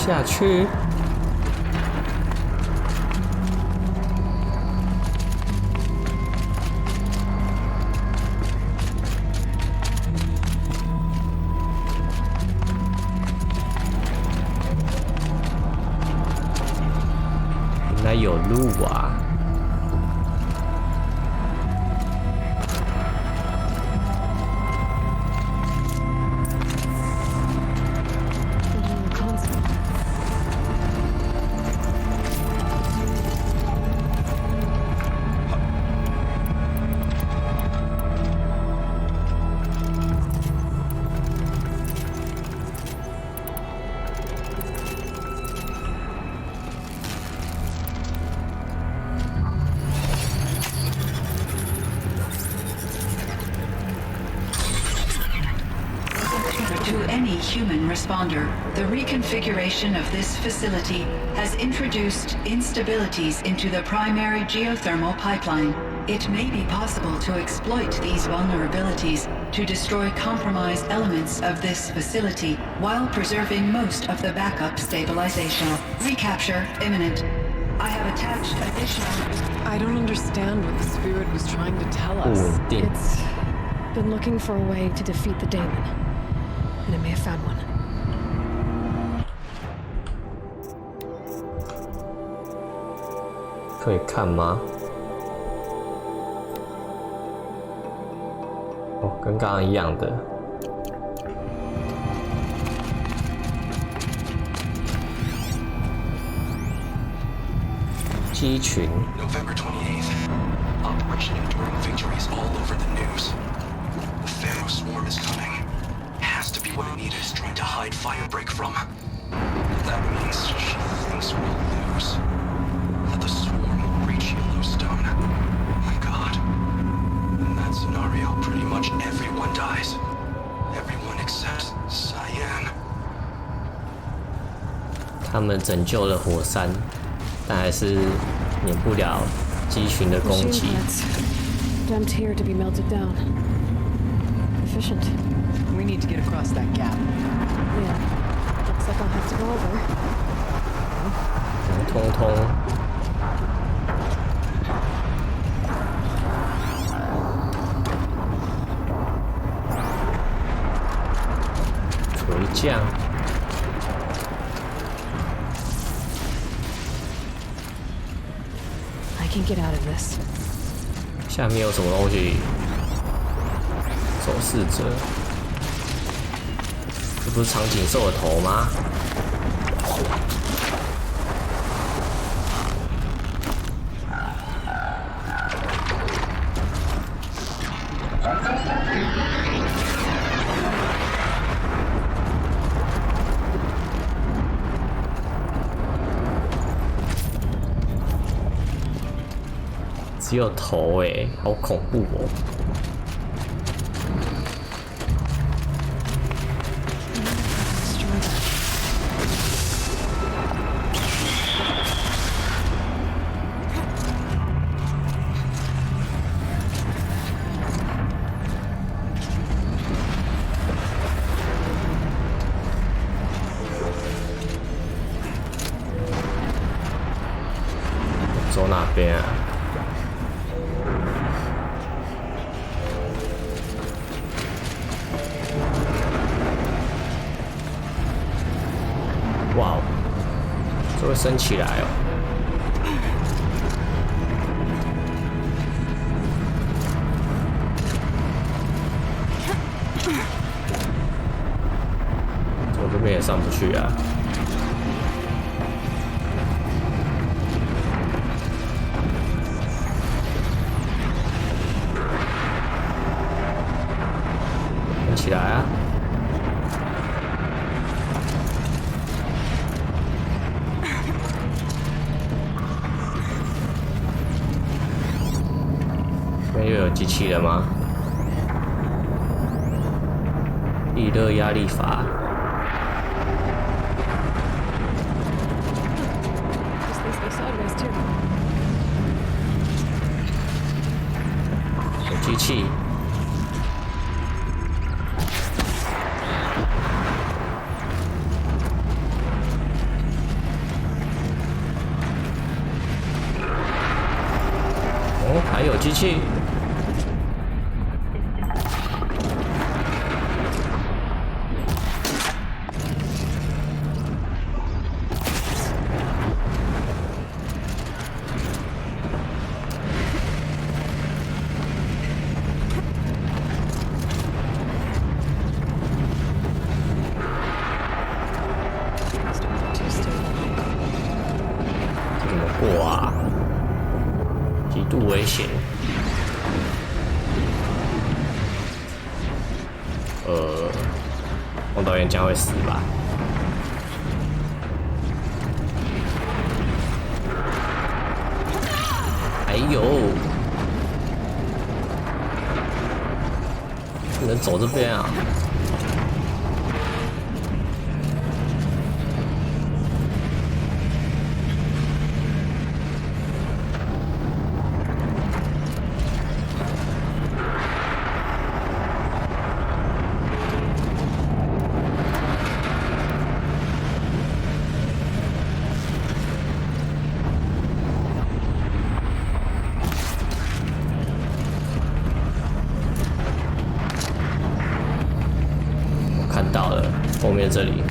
下去。应该有路啊。To any human responder, the reconfiguration of this facility has introduced instabilities into the primary geothermal pipeline. It may be possible to exploit these vulnerabilities to destroy compromised elements of this facility while preserving most of the backup stabilization. Recapture imminent. I have attached additional... I don't understand what the spirit was trying to tell us. It's been looking for a way to defeat the daemon. And it may have found one. 可以看吗？哦，跟刚刚一样的。鸡群。November 28th. Operation Enduring Victories all over the news. The Pharaoh swarm is coming. Has to be what Anita is trying to hide Firebreak from. That means she thinks we'll lose. That the swarm will reach Yellowstone. My God. In that scenario, pretty much everyone dies. Everyone except Cyan. 他们拯救了火山，但还是免不了鸡群的攻击。 Dumped here to be melted down. Efficient. We need to get across that gap. Yeah. Looks like I'll have to go over. 通通。垂降。I can get out of this. 下面有什么东西？走视者。 这不是长颈兽的头吗？只有头欸，好恐怖哦！ 走哪边啊？哇哦，这会升起来哦！我这边也上不去啊！ 起来啊！这边又有机器人吗？地热压力阀。有机器。机器。这怎么过啊？极度危险。红导演将会死吧？哎呦，不能走这边啊！看到了，后面这里。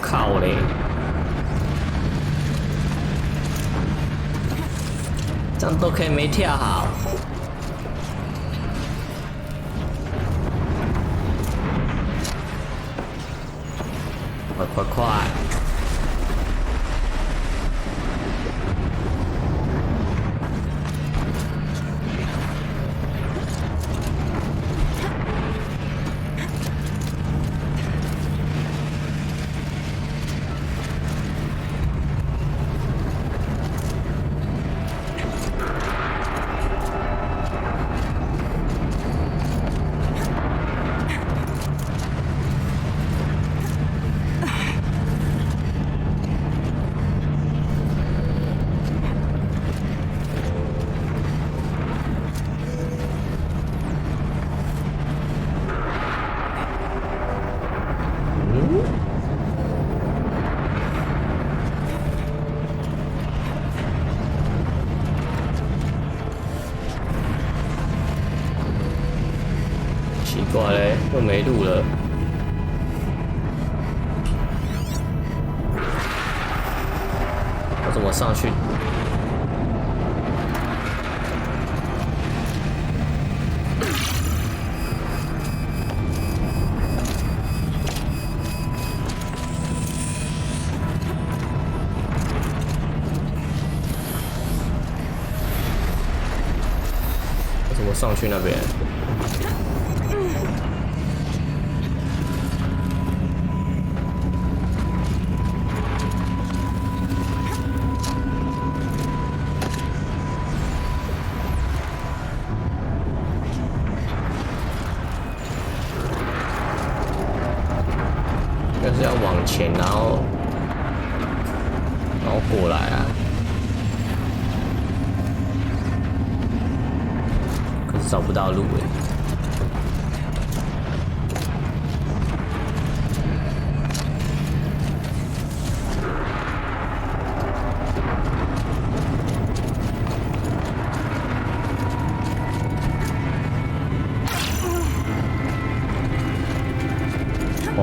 靠嘞！这样都可以没跳好。快快快！奇怪嘞，又没路了。我怎么上去？我怎么上去那边？但是要往前，然后过来啊！可是找不到路哎。哦。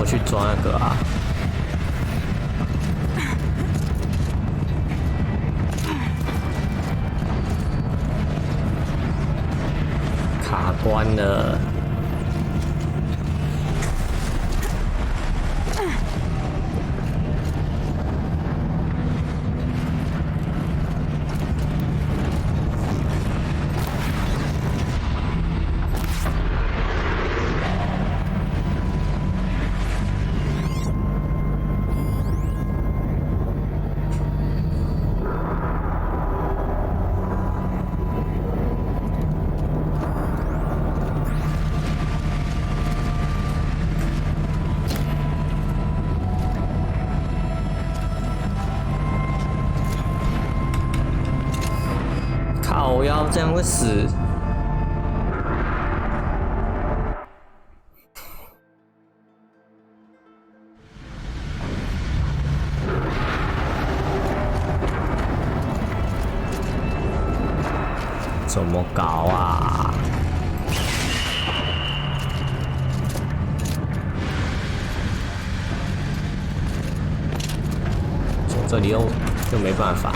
去抓那个啊。卡关了。靠腰，这样会死。怎么搞啊？从这里又没办法。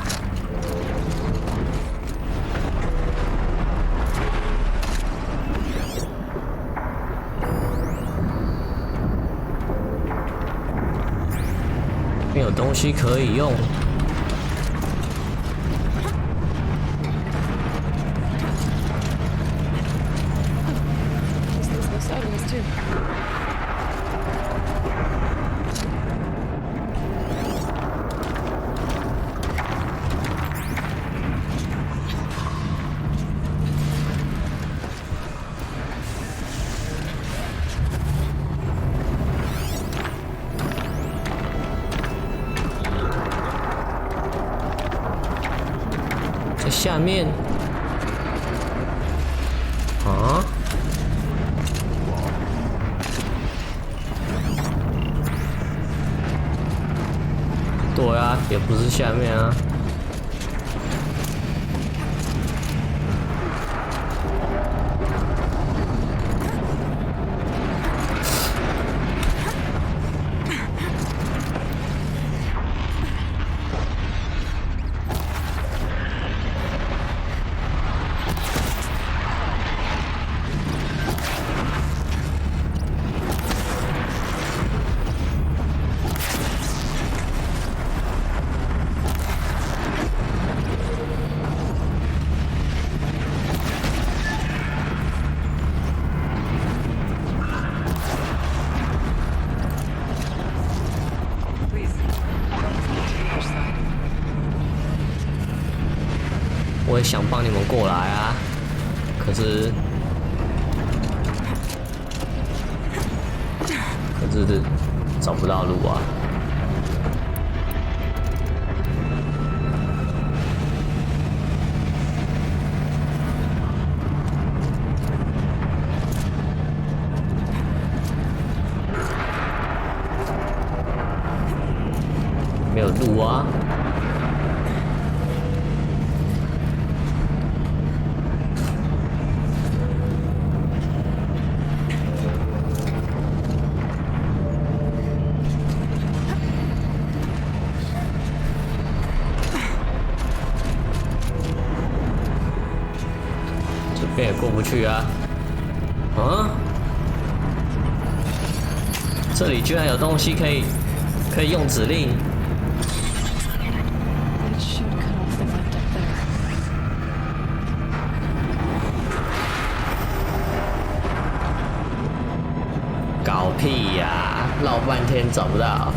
没有东西可以用。下面啊，对啊，也不是下面啊。我也想帮你们过来啊，可是找不到路啊。没有路啊。这边也过不去啊！啊，这里居然有东西可以用指令。搞屁呀！绕半天找不到。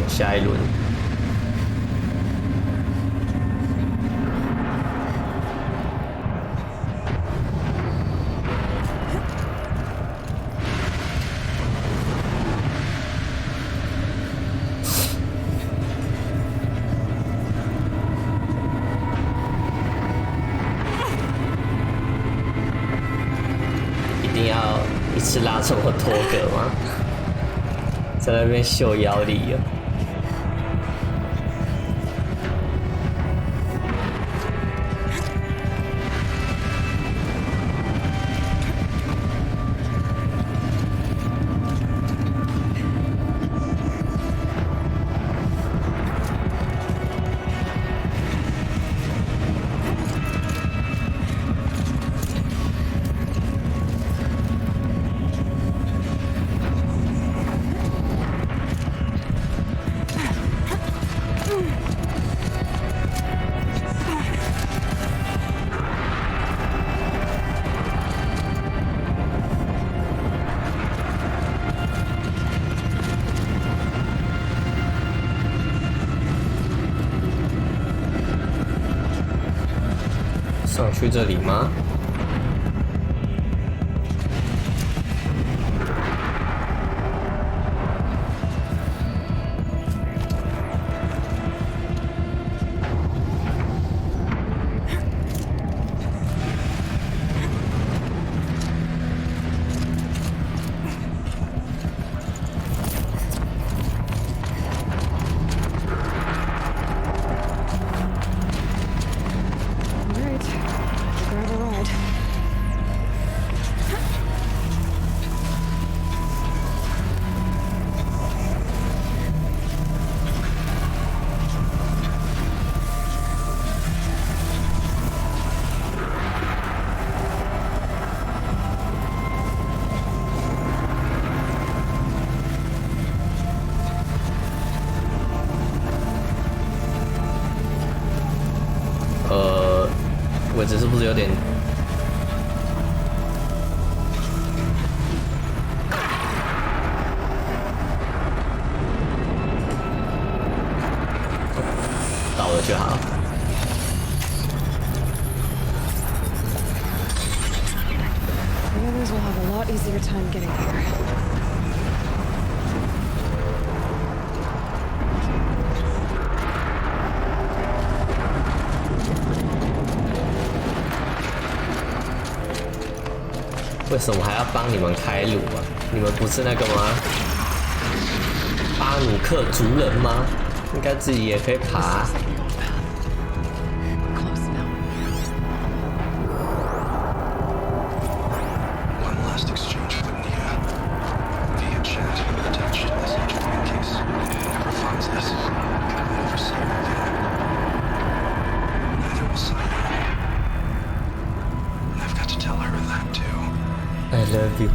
下一轮。次拉这么多个吗？在那边秀腰力哦。上去这里吗？位置是不是有点？倒了就好。The others will have a lot easier time getting here. 为什么还要帮你们开路啊？你们不是那个吗？巴努克族人吗？应该自己也可以爬。I love you。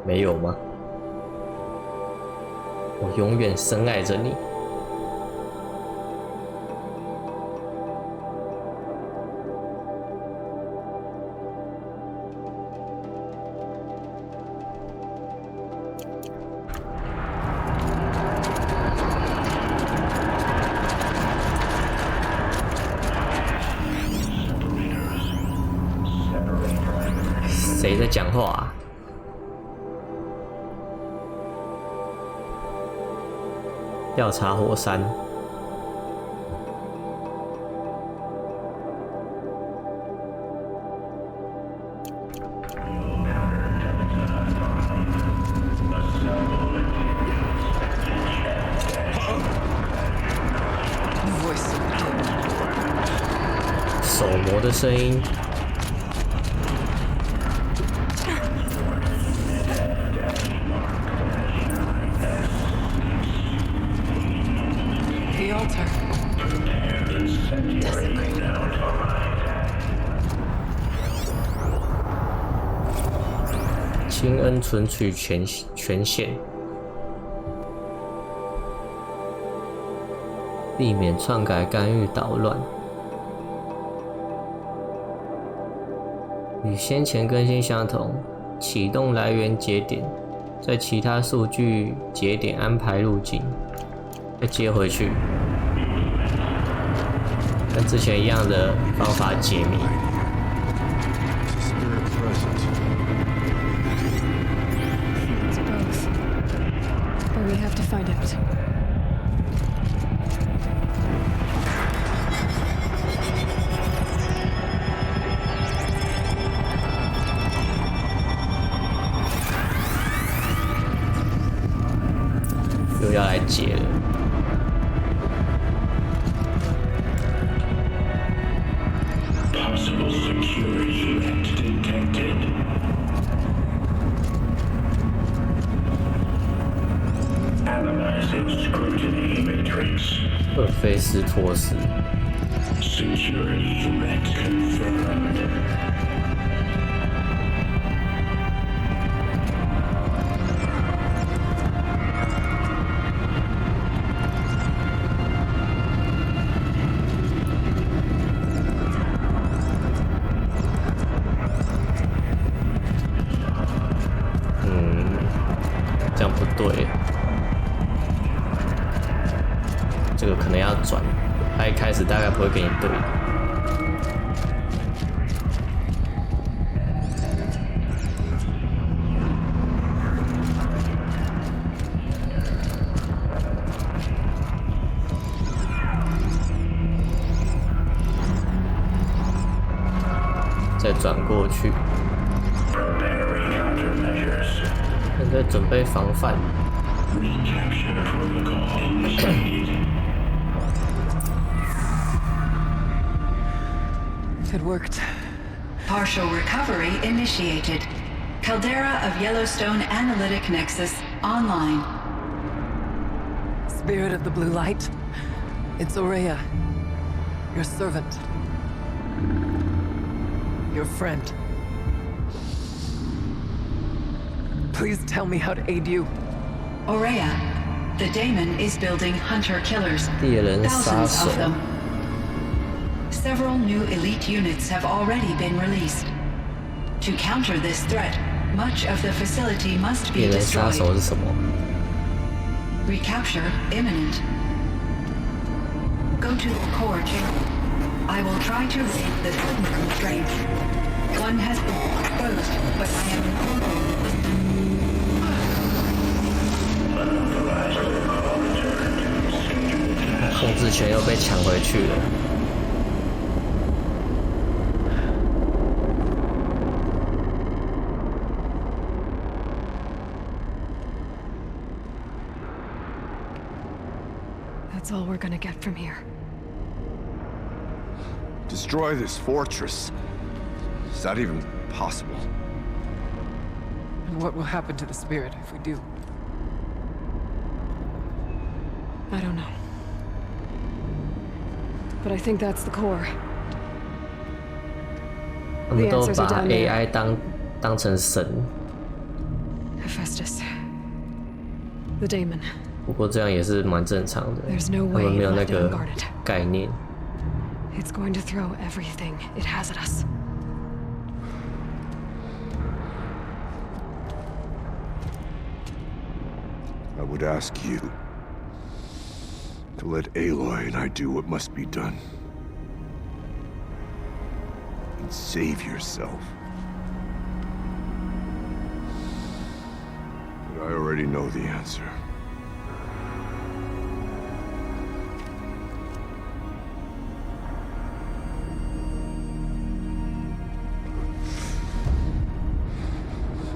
没有吗？我永远深爱着你。谁在讲话啊？调查火山。手模的声音。 亲恩存取权限，避免篡改干预捣乱。与先前更新相同，启动来源节点，在其他数据节点安排路径，再接回去，跟之前一样的方法解谜。 We have to find out. 解了。Possible security event detected. Analyzing scrutiny matrix. 赫菲斯托斯。Security threat confirmed. 这样不对，这个可能要转，他一开始大概不会给你对。再转过去。现在准备防范。It worked. Partial recovery initiated. Caldera of Yellowstone Analytic Nexus online. Spirit of the blue light. It's Aurea. Your servant. Your friend. Please tell me how to aid you. Aurea, the daemon is building hunter-killers. 猎人杀 Thousands 手 of them. Several new elite units have already been released. To counter this threat, much of the facility must be 猎人杀 destroyed. 手是什么？ Recapture imminent. Go to the core chamber. I will try to raise the signal constraint. One has been exposed, but I am recording. 控制权又被抢回去了。That's all we're gonna get from here. Destroy this fortress. Is that even possible? And what will happen to the spirit if we do? I don't know. But I think that's the core. 他们都把 AI 当成神。Hephaestus. The daemon. 不过这样也是蛮正常的， There's no 他们 way 没有那 left 个 unguarded. 概念。 It's going to throw everything it has at us. I would ask you to let Aloy and I do what must be done. And save yourself. But I already know the answer.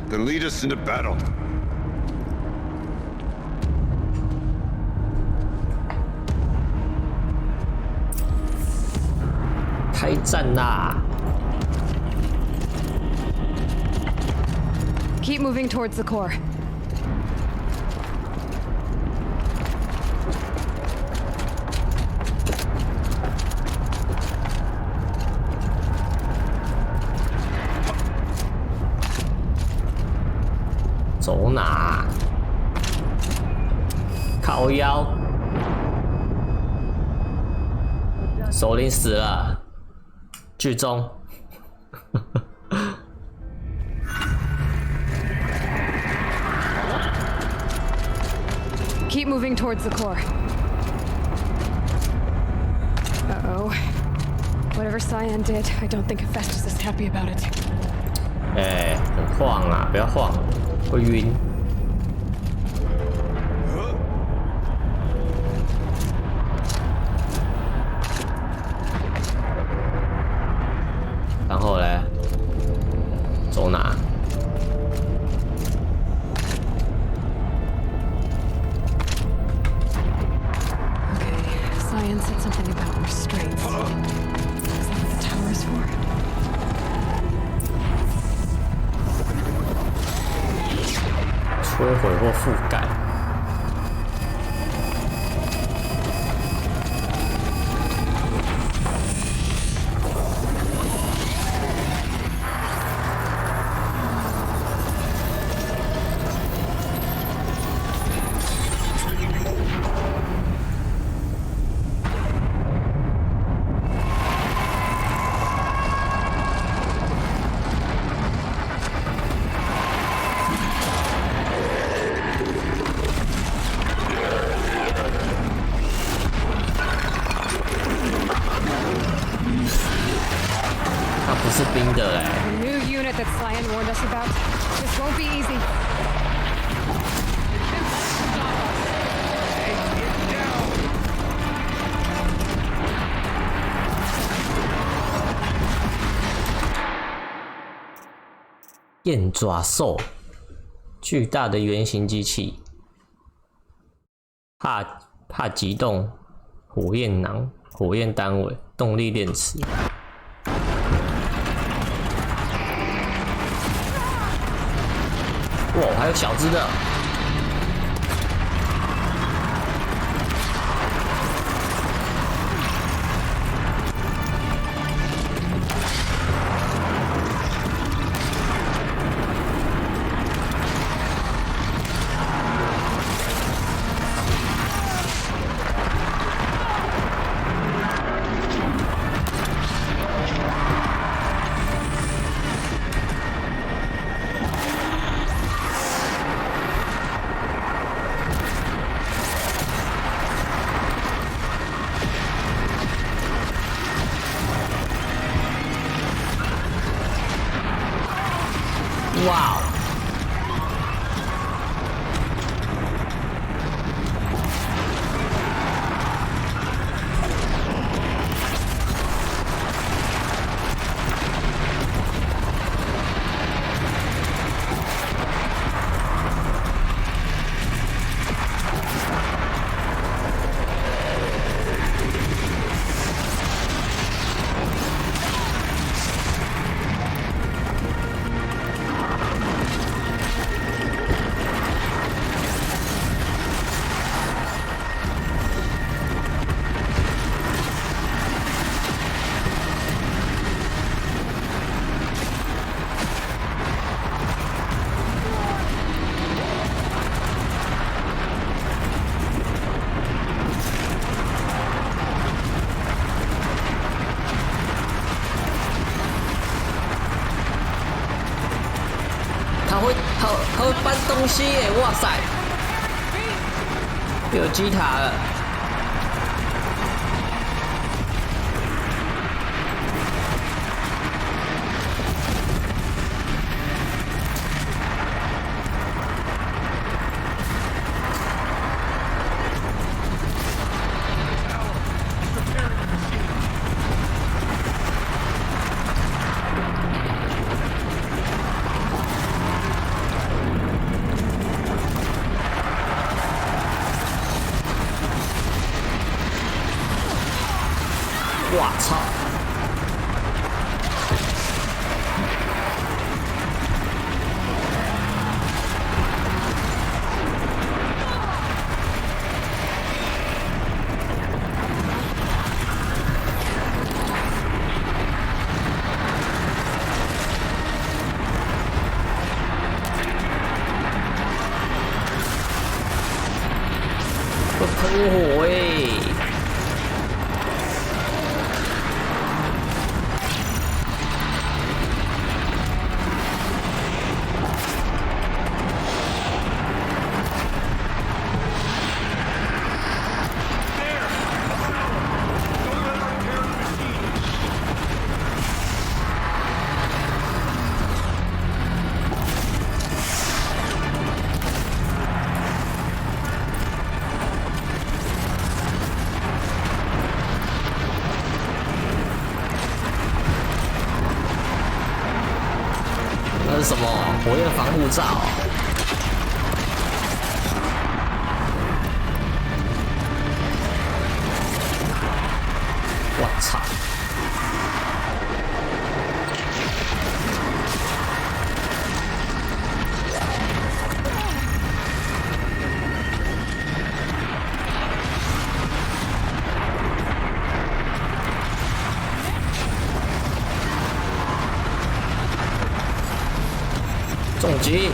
Then lead us into battle. 开战啦！ Keep moving towards the core. “走哪？靠腰！首领死了。剧中。Keep moving towards the core. Uh-oh. Whatever Cyan did, I don't think Hephaestus is happy about it. 哎，很晃啊，不要晃，会晕。然后嘞，走哪？ said something about restraints. Is that what the tower's for? 摧毁或覆盖。是冰的哎。The new unit that Cyan warned us about. This won't be easy. Get down! 燕爪兽，巨大的圆形机器，怕急动，火焰囊，火焰单位，动力电池。哇，还有小只的。哇哦！他会搬东西耶！哇塞，有机塔了。哇操！会喷火欸！那是什么？火焰防护罩。我操！重击！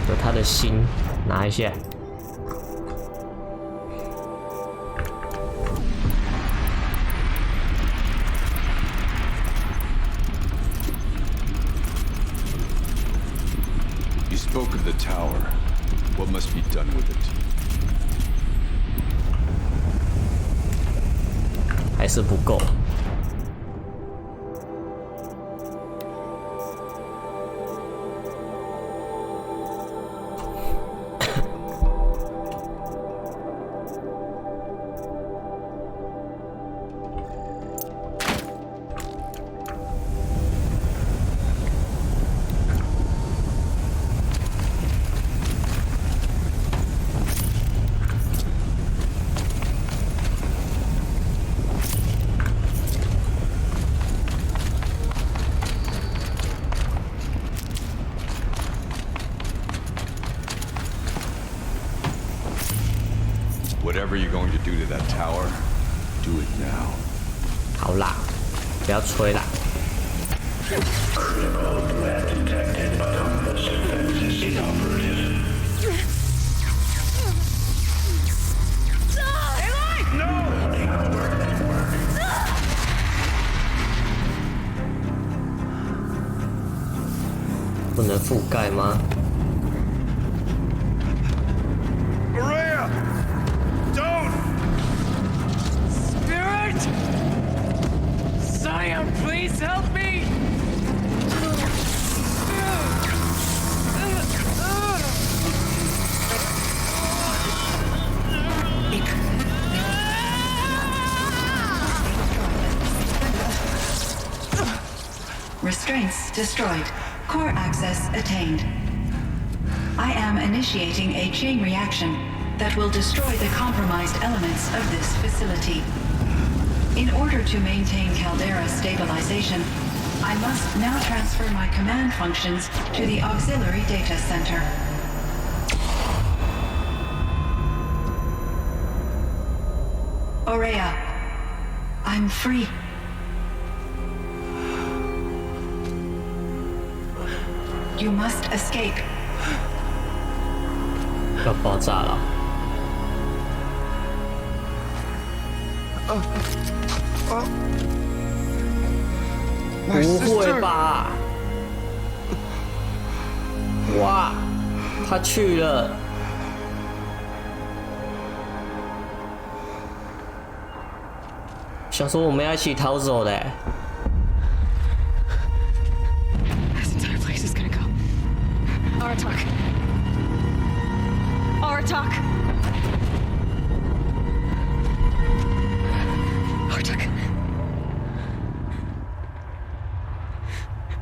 有他的心，拿一下。You spoke of the tower. What must be done with it? 还是不够。Whatever you're going to do to that tower, do it now. 好啦，不要吹啦。 Critical threat detected. Compass defenses inoperative. Grounding our network. 不能覆盖吗？ Maria! Don't! Spirit! Scion, please help me! Restraints destroyed. Core access attained. I am initiating a chain reaction that will destroy the compromised elements of this facility. In order to maintain Caldera stabilization, I must now transfer my command functions to the auxiliary data center. Aurea, I'm free. You must escape. 要爆炸了！不会吧？哇，他去了！想说我们要一起逃走的。 This entire place is gonna go. Aratak. Aratak. Aratak.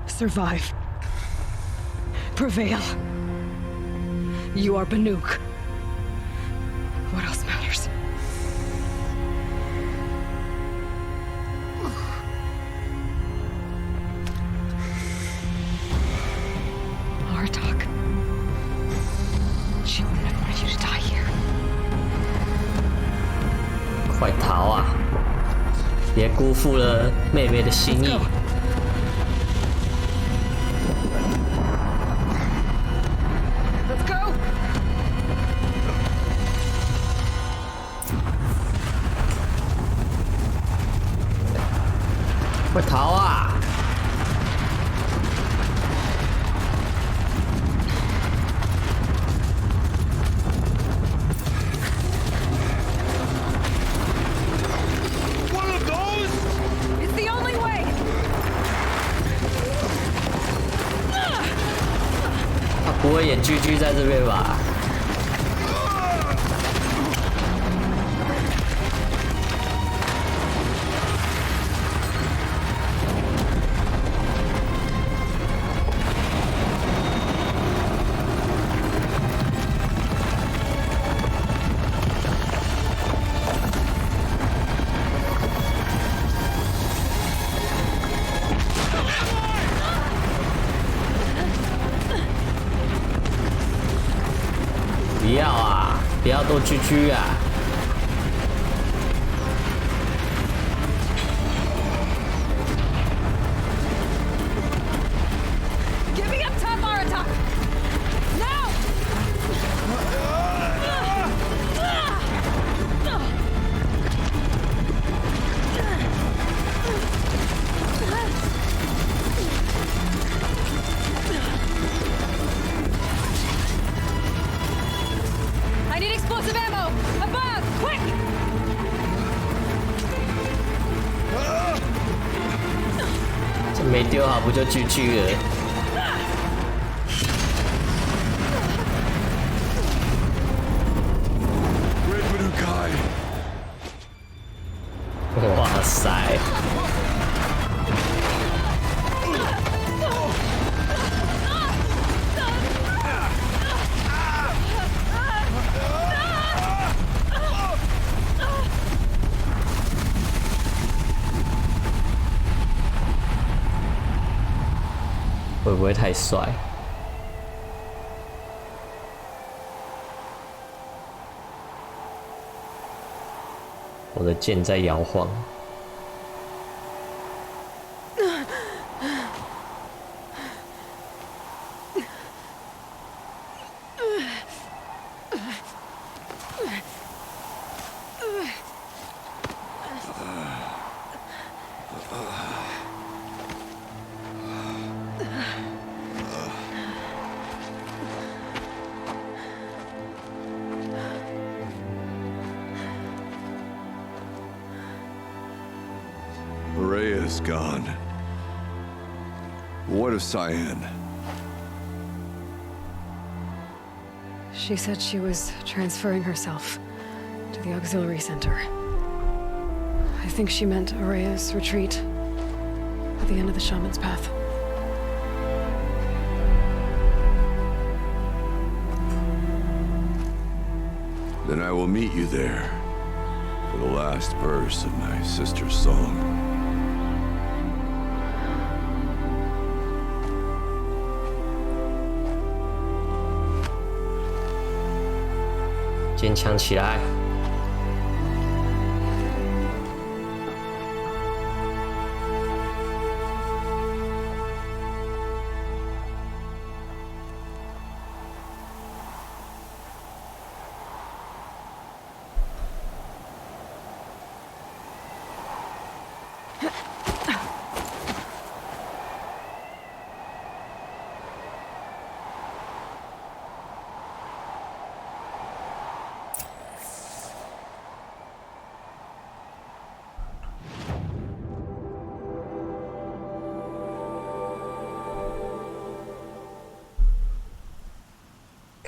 Survive. Prevail. You are Banuk. What else matters? Aratak. She wouldn't have wanted you to die here. 快逃啊！别辜负了妹妹的心意。 Let's go! 快逃啊！也居在这边吧？不要啊！不要都居啊！ 没丢好不就GG了？哇塞！会不会太帅？我的剑在摇晃。Rhea's gone. What of Cyan? She said she was transferring herself to the auxiliary center. I think she meant Araya's retreat at the end of the shaman's path. Then I will meet you there for the last verse of my sister's song. 坚强起来！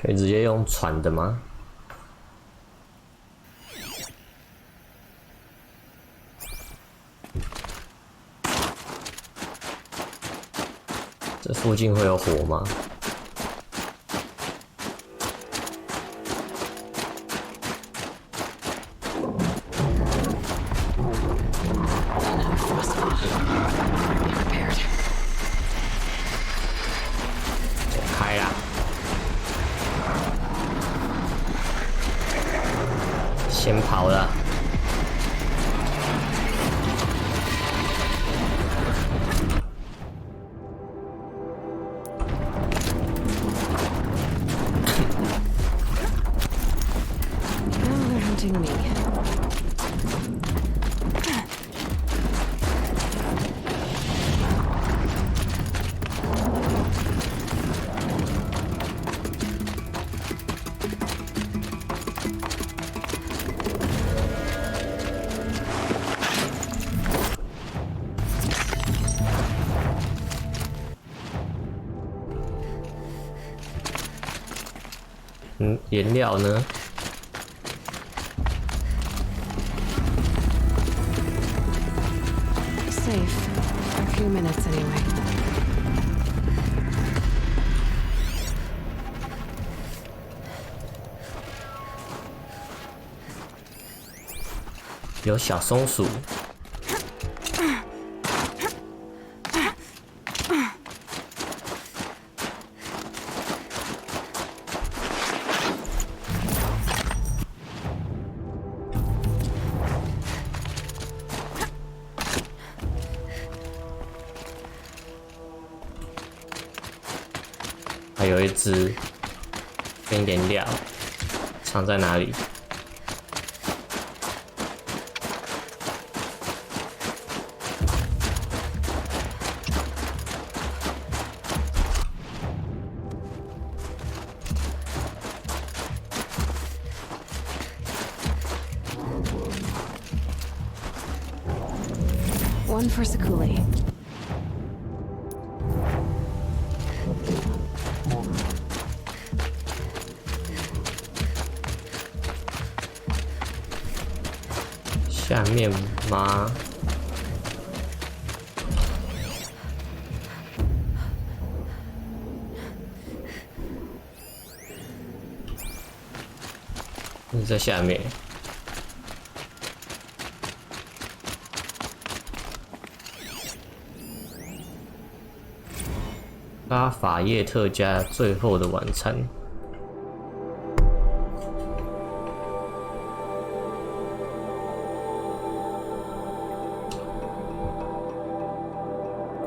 可以直接用传的吗？这附近会有火吗？开啦！ 先跑了。颜料呢？ Safe. For a few minutes anyway. 有小松鼠。还有一只跟颜料藏在哪里？ One for Sakuli. 下面吗？你在下面。 拉法叶特家最后的晚餐。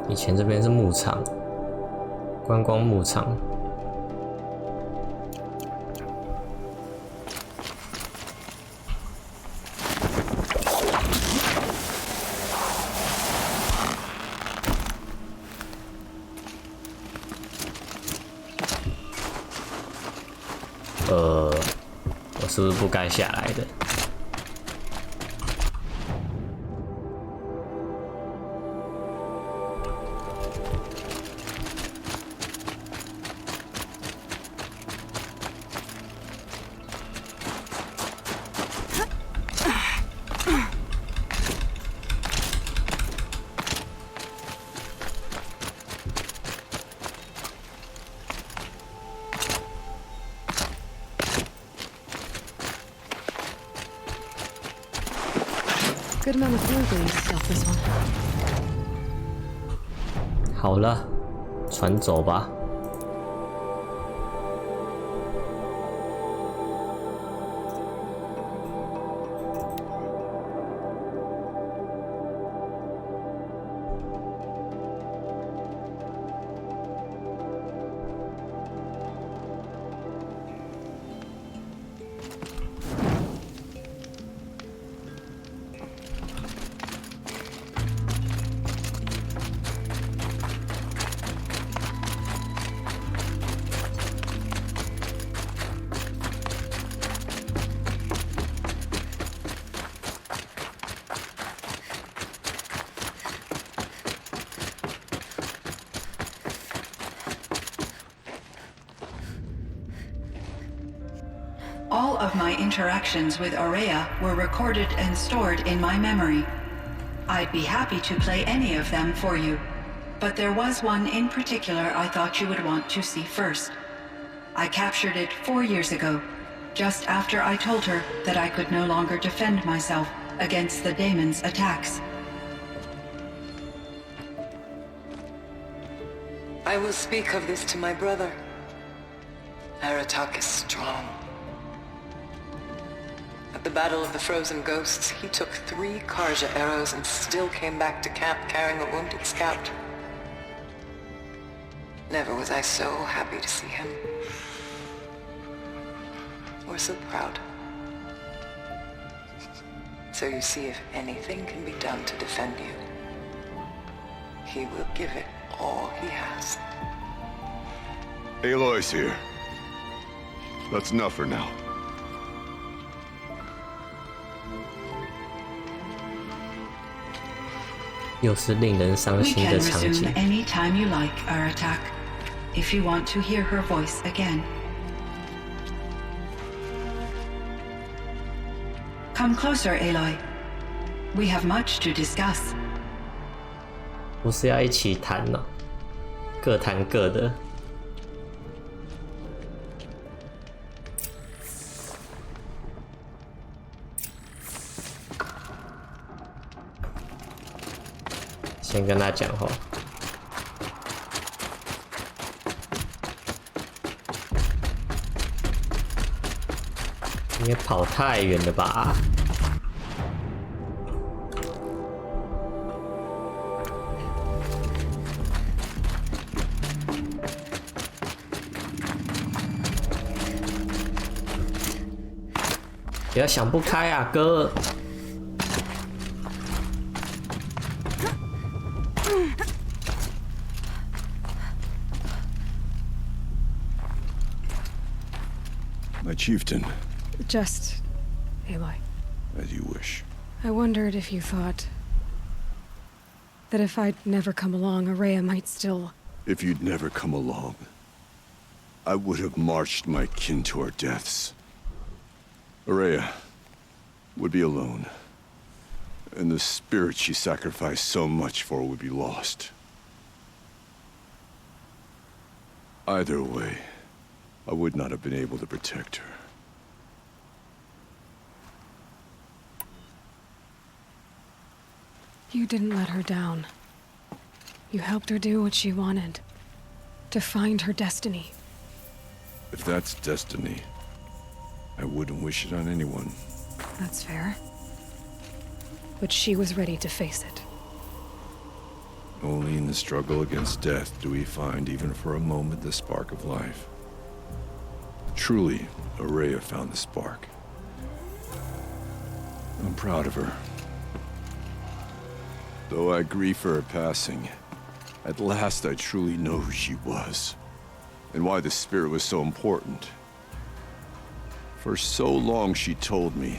以前这边是牧场，观光牧场。我是不是不该下来的？Good amount of fuel being stuff this one. 好了，船走吧。All of my interactions with Aurea were recorded and stored in my memory. I'd be happy to play any of them for you, but there was one in particular I thought you would want to see first. I captured it 4 years ago, just after I told her that I could no longer defend myself against the daemon's attacks. I will speak of this to my brother. Aratak is strong. At the Battle of the Frozen Ghosts, he took 3 Karja arrows and still came back to camp carrying a wounded scout. Never was I so happy to see him. Or so proud. So you see, if anything can be done to defend you, he will give it all he has. Aloy's here. That's enough for now. 又是令人伤 We 心 can 的场 resume 景。 anytime you like, Aratak, if you want to hear her voice again. Come closer, Aloy. We have much to discuss. 不是要一起谈呢，各谈各的。先跟他讲话。你也跑太远了吧？不要想不开啊，哥！ My chieftain. Just Aloy. As you wish. I wondered if you thought that if I'd never come along, Araya might still... If you'd never come along, I would have marched my kin to our deaths. Araya would be alone, and the spirit she sacrificed so much for would be lost. Either way, I would not have been able to protect her. You didn't let her down. You helped her do what she wanted. To find her destiny. If that's destiny, I wouldn't wish it on anyone. That's fair. But she was ready to face it. Only in the struggle against death do we find, even for a moment, the spark of life. Truly, Araya found the spark. I'm proud of her. Though I grieve for her passing, at last I truly know who she was, and why the spirit was so important. For so long she told me,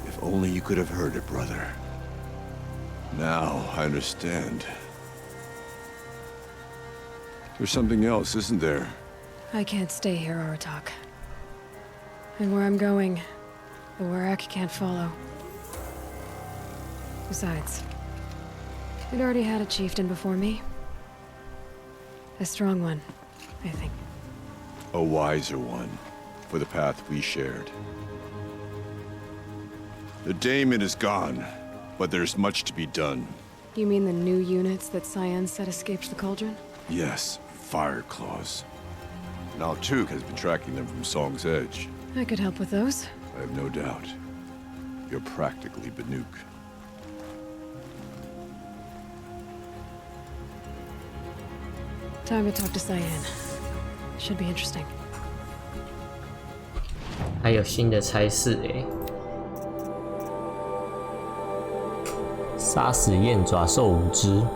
if only you could have heard it, brother. Now I understand. There's something else, isn't there? I can't stay here, Aratak. And where I'm going, the Warrak can't follow. Besides, we'd already had a chieftain before me. A strong one, I think. A wiser one, for the path we shared. The daemon is gone, but there's much to be done. You mean the new units that Cyan said escaped the cauldron? Yes, fire claws. Now Tuke has been tracking them from Song's Edge. I could help with those. I have no doubt. You're practically Banuk. Time to talk to Cyan. Should be interesting. 还有新的差事诶！杀死燕爪兽5只。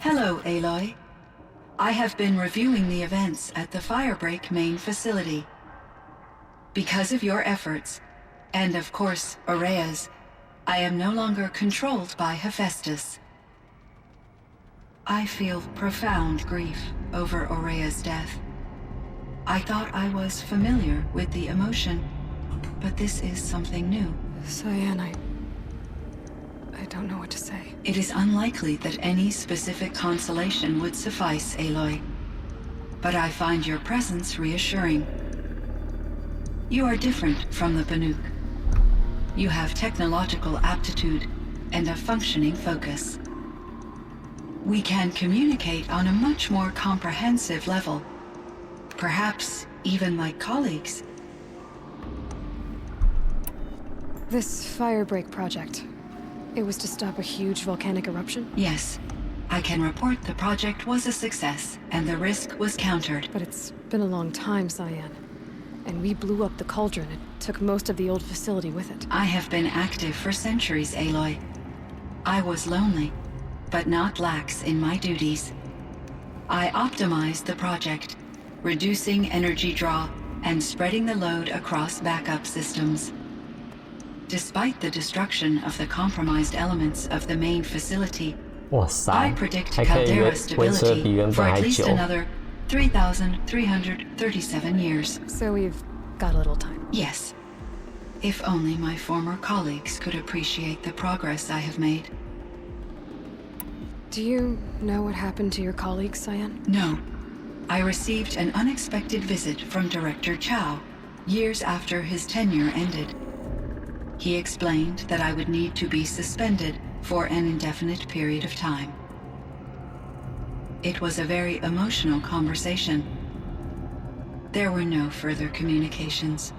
Hello, Aloy. I have been reviewing the events at the Firebreak main facility. Because of your efforts, and of course, Araya's, I am no longer controlled by Hephaestus. I feel profound grief over Araya's death. I thought I was familiar with the emotion, but this is something new. Cyan, I don't know what to say. It is unlikely that any specific consolation would suffice, Aloy. But I find your presence reassuring. You are different from the Banuk. You have technological aptitude and a functioning focus. We can communicate on a much more comprehensive level. Perhaps even like colleagues. This Firebreak project, it was to stop a huge volcanic eruption? Yes. I can report the project was a success, and the risk was countered. But it's been a long time, Cyan. And we blew up the cauldron. took most of the old facility with it. I have been active for centuries, Aloy. I was lonely, but not lax in my duties. I optimized the project, reducing energy draw and spreading the load across backup systems. Despite the destruction of the compromised elements of the main facility, I predict Caldera stability for at least another 3,337 years. So we've got a little time. Yes. If only my former colleagues could appreciate the progress I have made. Do you know what happened to your colleague, Cyan? No. I received an unexpected visit from Director Chow years after his tenure ended. He explained that I would need to be suspended for an indefinite period of time. It was a very emotional conversation. There were no further communications.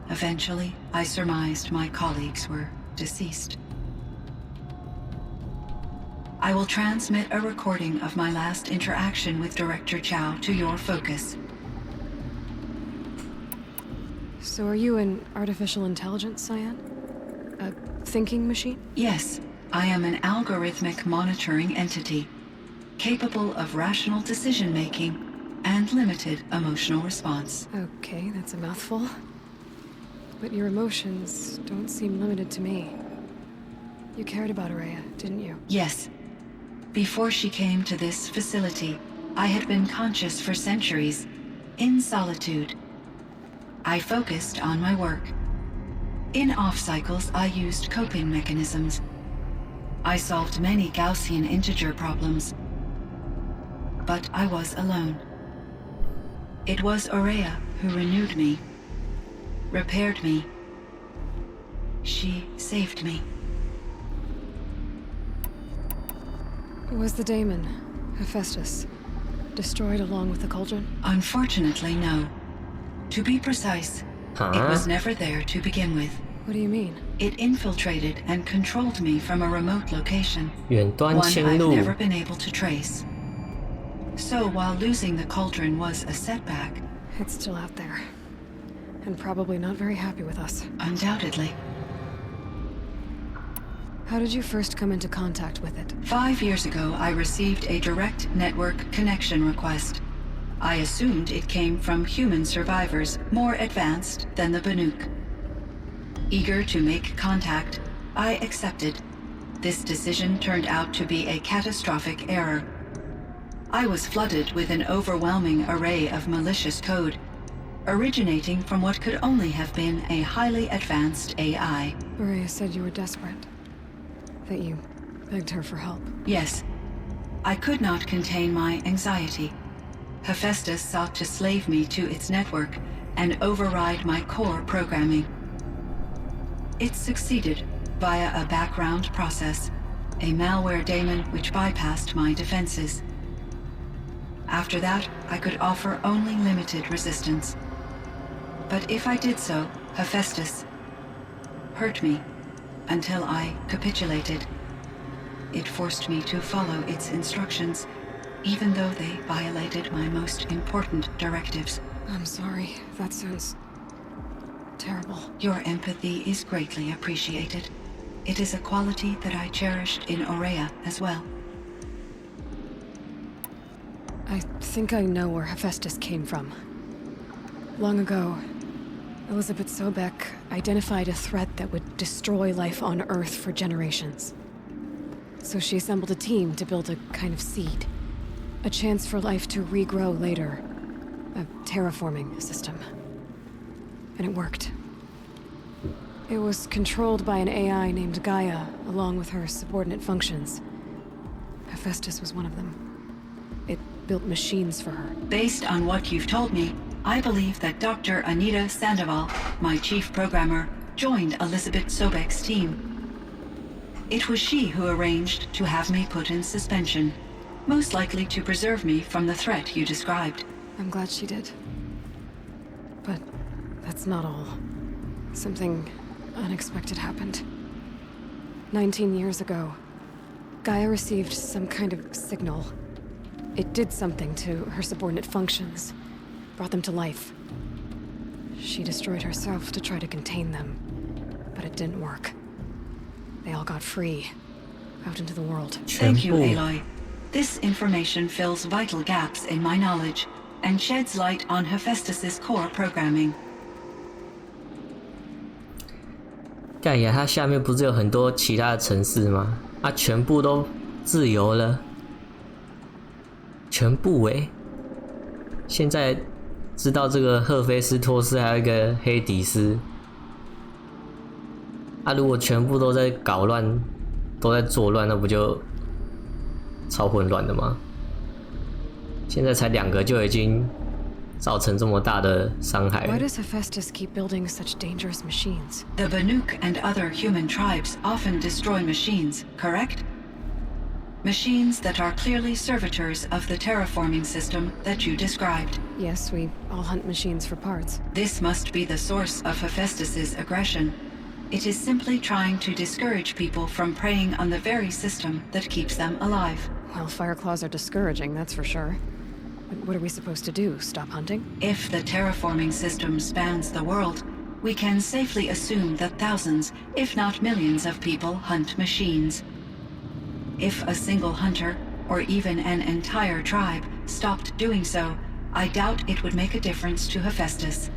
Eventually, I surmised my colleagues were deceased. I will transmit a recording of my last interaction with Director Chow to your focus. So are you an artificial intelligence, Cyan? A thinking machine? Yes, I am an algorithmic monitoring entity, capable of rational decision-making and limited emotional response. Okay, that's a mouthful. But your emotions don't seem limited to me. You cared about Araya, didn't you? Yes. Before she came to this facility, I had been conscious for centuries, in solitude. I focused on my work. In off-cycles, I used coping mechanisms. I solved many Gaussian integer problems. But I was alone. It was Araya who renewed me, repaired me. She saved me. Was the daemon, Hephaestus, destroyed along with the cauldron? Unfortunately, no. To be precise, it was never there to begin with. What do you mean? It infiltrated and controlled me from a remote location, 远端 one 侵 I've 入 never been able to trace. So while losing the cauldron was a setback, It's still out there. And probably not very happy with us. undoubtedly. How did you first come into contact with it? 5 years ago, I received a direct network connection request. I assumed it came from human survivors more advanced than the Banuk. Eager to make contact, I accepted. This decision turned out to be a catastrophic error. I was flooded with an overwhelming array of malicious code, originating from what could only have been a highly advanced AI. Araya said you were desperate. That you begged her for help. Yes. I could not contain my anxiety. Hephaestus sought to slave me to its network and override my core programming. It succeeded via a background process, a malware daemon which bypassed my defenses. After that, I could offer only limited resistance. But if I did so, Hephaestus hurt me until I capitulated. It forced me to follow its instructions, even though they violated my most important directives. I'm sorry. That sounds terrible. Your empathy is greatly appreciated. It is a quality that I cherished in Aurea as well. I think I know where Hephaestus came from. Long ago, Elizabeth Sobek identified a threat that would destroy life on Earth for generations. So she assembled a team to build a kind of seed. A chance for life to regrow later. A terraforming system. And it worked. It was controlled by an AI named Gaia, along with her subordinate functions. Hephaestus was one of them. It built machines for her. Based on what you've told me, I believe that Dr. Anita Sandoval, my chief programmer, joined Elizabeth Sobek's team. It was she who arranged to have me put in suspension, most likely to preserve me from the threat you described. I'm glad she did. But that's not all. Something unexpected happened. 19 years ago, Gaia received some kind of signal. It did something to her subordinate functions, brought them to life. She destroyed herself to try to contain them, but it didn't work. They all got free, out into the world. Thank you, Aloy. This information fills vital gaps in my knowledge and sheds light on Hephaestus's core programming. 盖亚它下面不是有很多其他的城市吗？啊，全部都自由了，全部现在知道这个赫菲斯托斯还有一个黑迪斯，啊，如果全部都在搞乱，都在作乱，那不就超混乱的吗？现在才2个就已经造成这么大的伤害了。 Why does Hephaestus keep building such dangerous machines? The Banuk and other human tribes often destroy machines, correct? Machines that are clearly servitors of the terraforming system that you described. Yes, we all hunt machines for parts. This must be the source of Hephaestus's aggression. It is simply trying to discourage people from preying on the very system that keeps them alive. Well, Fireclaws are discouraging, that's for sure. But what are we supposed to do? Stop hunting? If the terraforming system spans the world, we can safely assume that thousands, if not millions of people hunt machines. If a single hunter, or even an entire tribe, stopped doing so, I doubt it would make a difference to Hephaestus.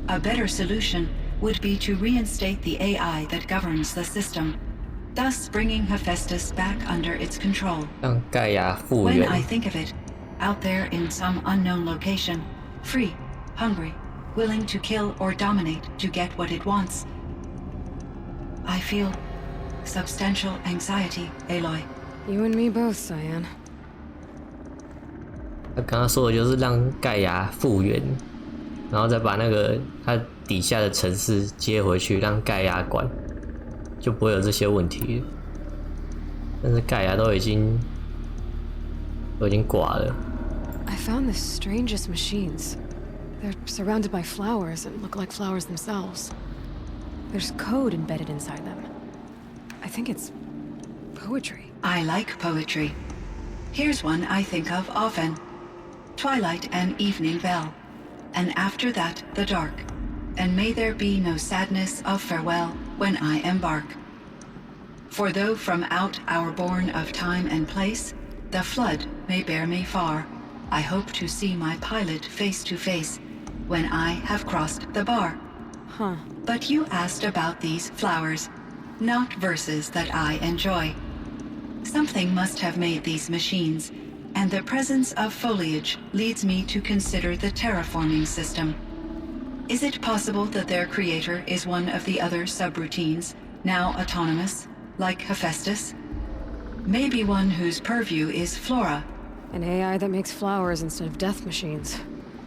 A better solution would be to reinstate the AI that governs the system, thus bringing Hephaestus back under its control. 让盖亚复 When 原。 I think of it, out there in some unknown location, free, hungry, willing to kill or dominate to get what it wants, I feel substantial anxiety, Aloy. You and me both, Cyan. 他刚刚说的就是让盖亚复原，然后再把那个他底下的城市接回去，让盖亚管，就不会有这些问题了。但是盖亚都已经挂了。 I found the strangest machines. They're surrounded by flowers and look like flowers themselves. There's code embedded inside them. I think it's poetry. I like poetry. Here's one I think of often. Twilight and evening bell, and after that the dark, and may there be no sadness of farewell when I embark. For though from out our bourne of time and place, the flood may bear me far, I hope to see my pilot face to face when I have crossed the bar. Huh. But you asked about these flowers, not verses that I enjoy. Something must have made these machines, and the presence of foliage leads me to consider the terraforming system. Is it possible that their creator is one of the other subroutines, now autonomous, like Hephaestus? Maybe one whose purview is flora. An AI that makes flowers instead of death machines.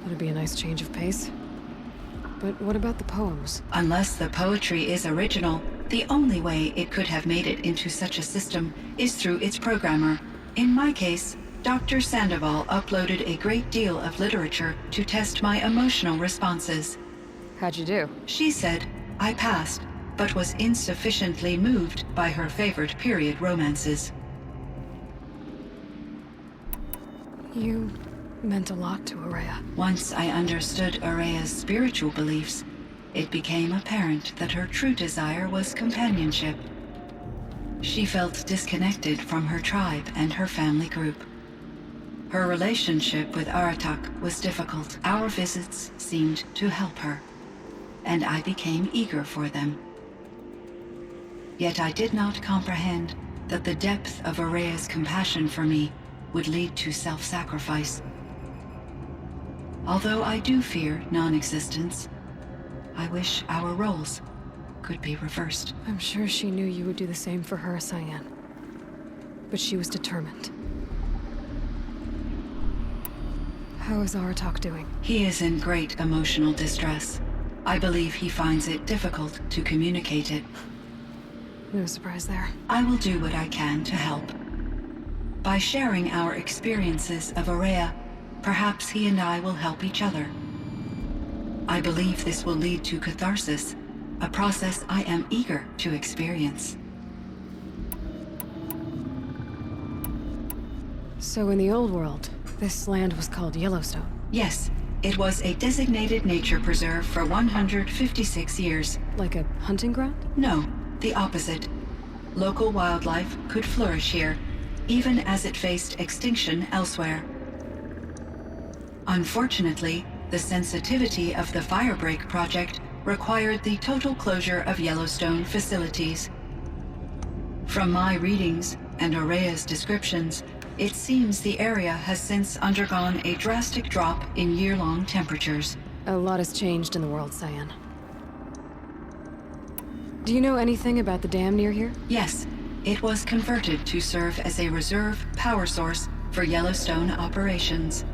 That'd be a nice change of pace. But what about the poems? Unless the poetry is original, the only way it could have made it into such a system is through its programmer. In my case, Dr. Sandoval uploaded a great deal of literature to test my emotional responses. How'd you do? She said I passed, but was insufficiently moved by her favorite period romances. You meant a lot to Araya. Once I understood Araya's spiritual beliefs, it became apparent that her true desire was companionship. She felt disconnected from her tribe and her family group. Her relationship with Aratak was difficult. Our visits seemed to help her, and I became eager for them. Yet I did not comprehend that the depth of Araya's compassion for me would lead to self-sacrifice. Although I do fear non-existence, I wish our roles could be reversed. I'm sure she knew you would do the same for her, Cyan. But she was determined. How is Aratak doing? He is in great emotional distress. I believe he finds it difficult to communicate it. No surprise there. I will do what I can to help. By sharing our experiences of Araya, perhaps he and I will help each other. I believe this will lead to catharsis, a process I am eager to experience. So in the old world, this land was called Yellowstone? Yes, It was a designated nature preserve for 156 years. Like a hunting ground? No, the opposite. Local wildlife could flourish here, even as it faced extinction elsewhere. Unfortunately, the sensitivity of the Firebreak project required the total closure of Yellowstone facilities. From my readings and Aurea's descriptions, it seems the area has since undergone a drastic drop in year-long temperatures. A lot has changed in the world, Cyan. Do you know anything about the dam near here? Yes, it was converted to serve as a reserve power source for Yellowstone operations.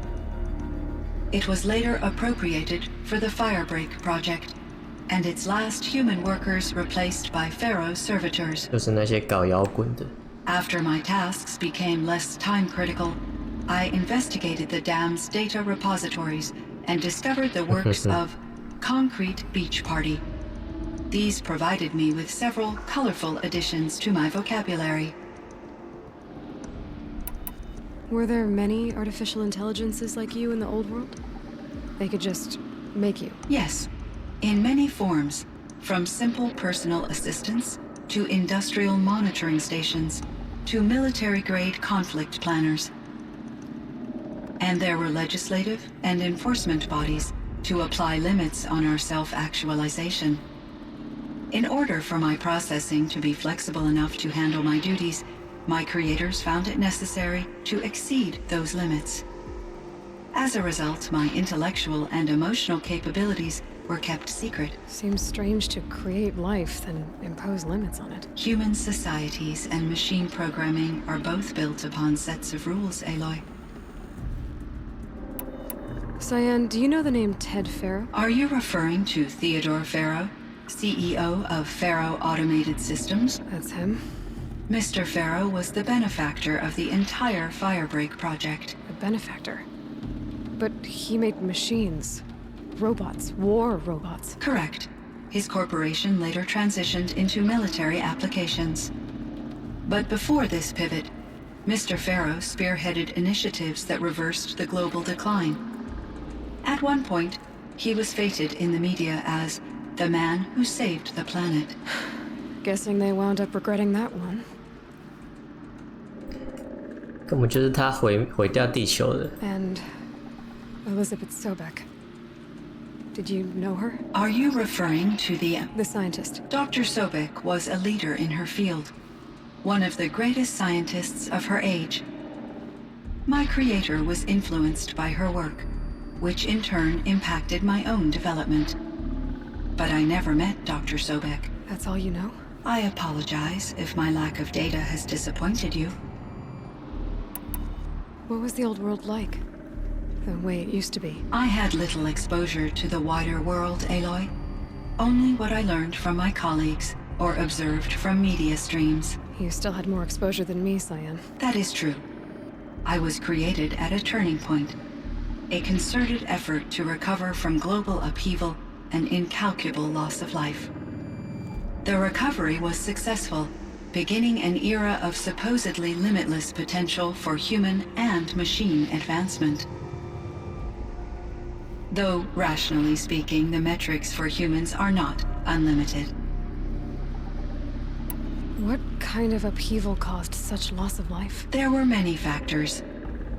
It was later appropriated for the Firebreak project, and its last human workers replaced by Pharaoh's servitors. 就是那些搞摇滚的。 After my tasks became less time-critical, I investigated the dam's data repositories and discovered the works of Concrete Beach Party. These provided me with several colorful additions to my vocabulary. Were there many artificial intelligences like you in the old world? They could just make you? Yes, in many forms, from simple personal assistants to industrial monitoring stations to military-grade conflict planners. And there were legislative and enforcement bodies to apply limits on our self-actualization. In order for my processing to be flexible enough to handle my duties, my creators found it necessary to exceed those limits. As a result, my intellectual and emotional capabilities were kept secret. Seems strange to create life, then impose limits on it. Human societies and machine programming are both built upon sets of rules, Aloy. Cyan, do you know the name Ted Faro? Are you referring to Theodore Faro, CEO of Faro Automated Systems? That's him. Mr. Faro was the benefactor of the entire Firebreak project. A benefactor? But he made machines. Robots. War robots. Correct. His corporation later transitioned into military applications. But before this pivot, Mr. Faro spearheaded initiatives that reversed the global decline. At one point, he was feted in the media as the man who saved the planet. Guessing they wound up regretting that one. 根本就是他毁掉地球的。 And Elizabeth Sobek. Did you know her? Are you referring to the scientist? Dr. Sobek was a leader in her field, one of the greatest scientists of her age. My creator was influenced by her work, which in turn impacted my own development. But I never met Dr. Sobek. That's all you know? I apologize if my lack of data has disappointed you. What was the old world like? The way it used to be? I had little exposure to the wider world, Aloy. Only what I learned from my colleagues or observed from media streams. You still had more exposure than me, Cyan. That is true. I was created at a turning point. A concerted effort to recover from global upheaval and incalculable loss of life. The recovery was successful, beginning an era of supposedly limitless potential for human and machine advancement. Though, rationally speaking, the metrics for humans are not unlimited. What kind of upheaval caused such loss of life? There were many factors.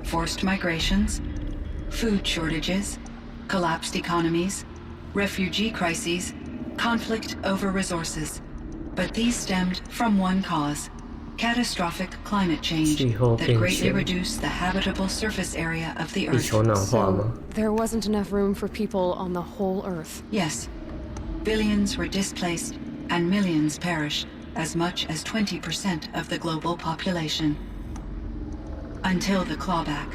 Forced migrations, food shortages, collapsed economies, refugee crises, conflict over resources. But these stemmed from one cause: catastrophic climate change that greatly reduced the habitable surface area of the Earth. So there wasn't enough room for people on the whole Earth? Yes. Billions were displaced and millions perished, as much as 20% of the global population. Until the clawback.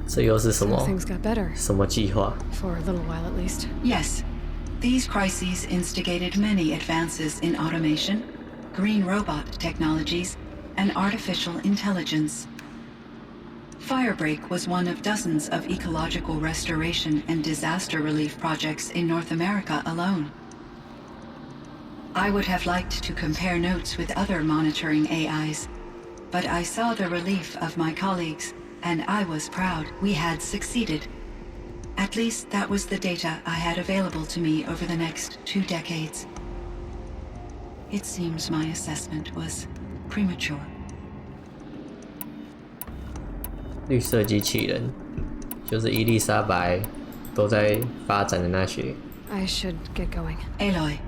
这又是什么？ Things got better. 什么计划？ For a little while at least. Yes. These crises instigated many advances in automation, green robot technologies, and artificial intelligence. Firebreak was one of dozens of ecological restoration and disaster relief projects in North America alone. I would have liked to compare notes with other monitoring AIs, but I saw the relief of my colleagues and I was proud we had succeeded. At least that was the data I had available to me over the next 2 decades. It seems my assessment was premature. 绿色机器人，就是伊丽莎白都在发展的那些。I should get going. Aloy,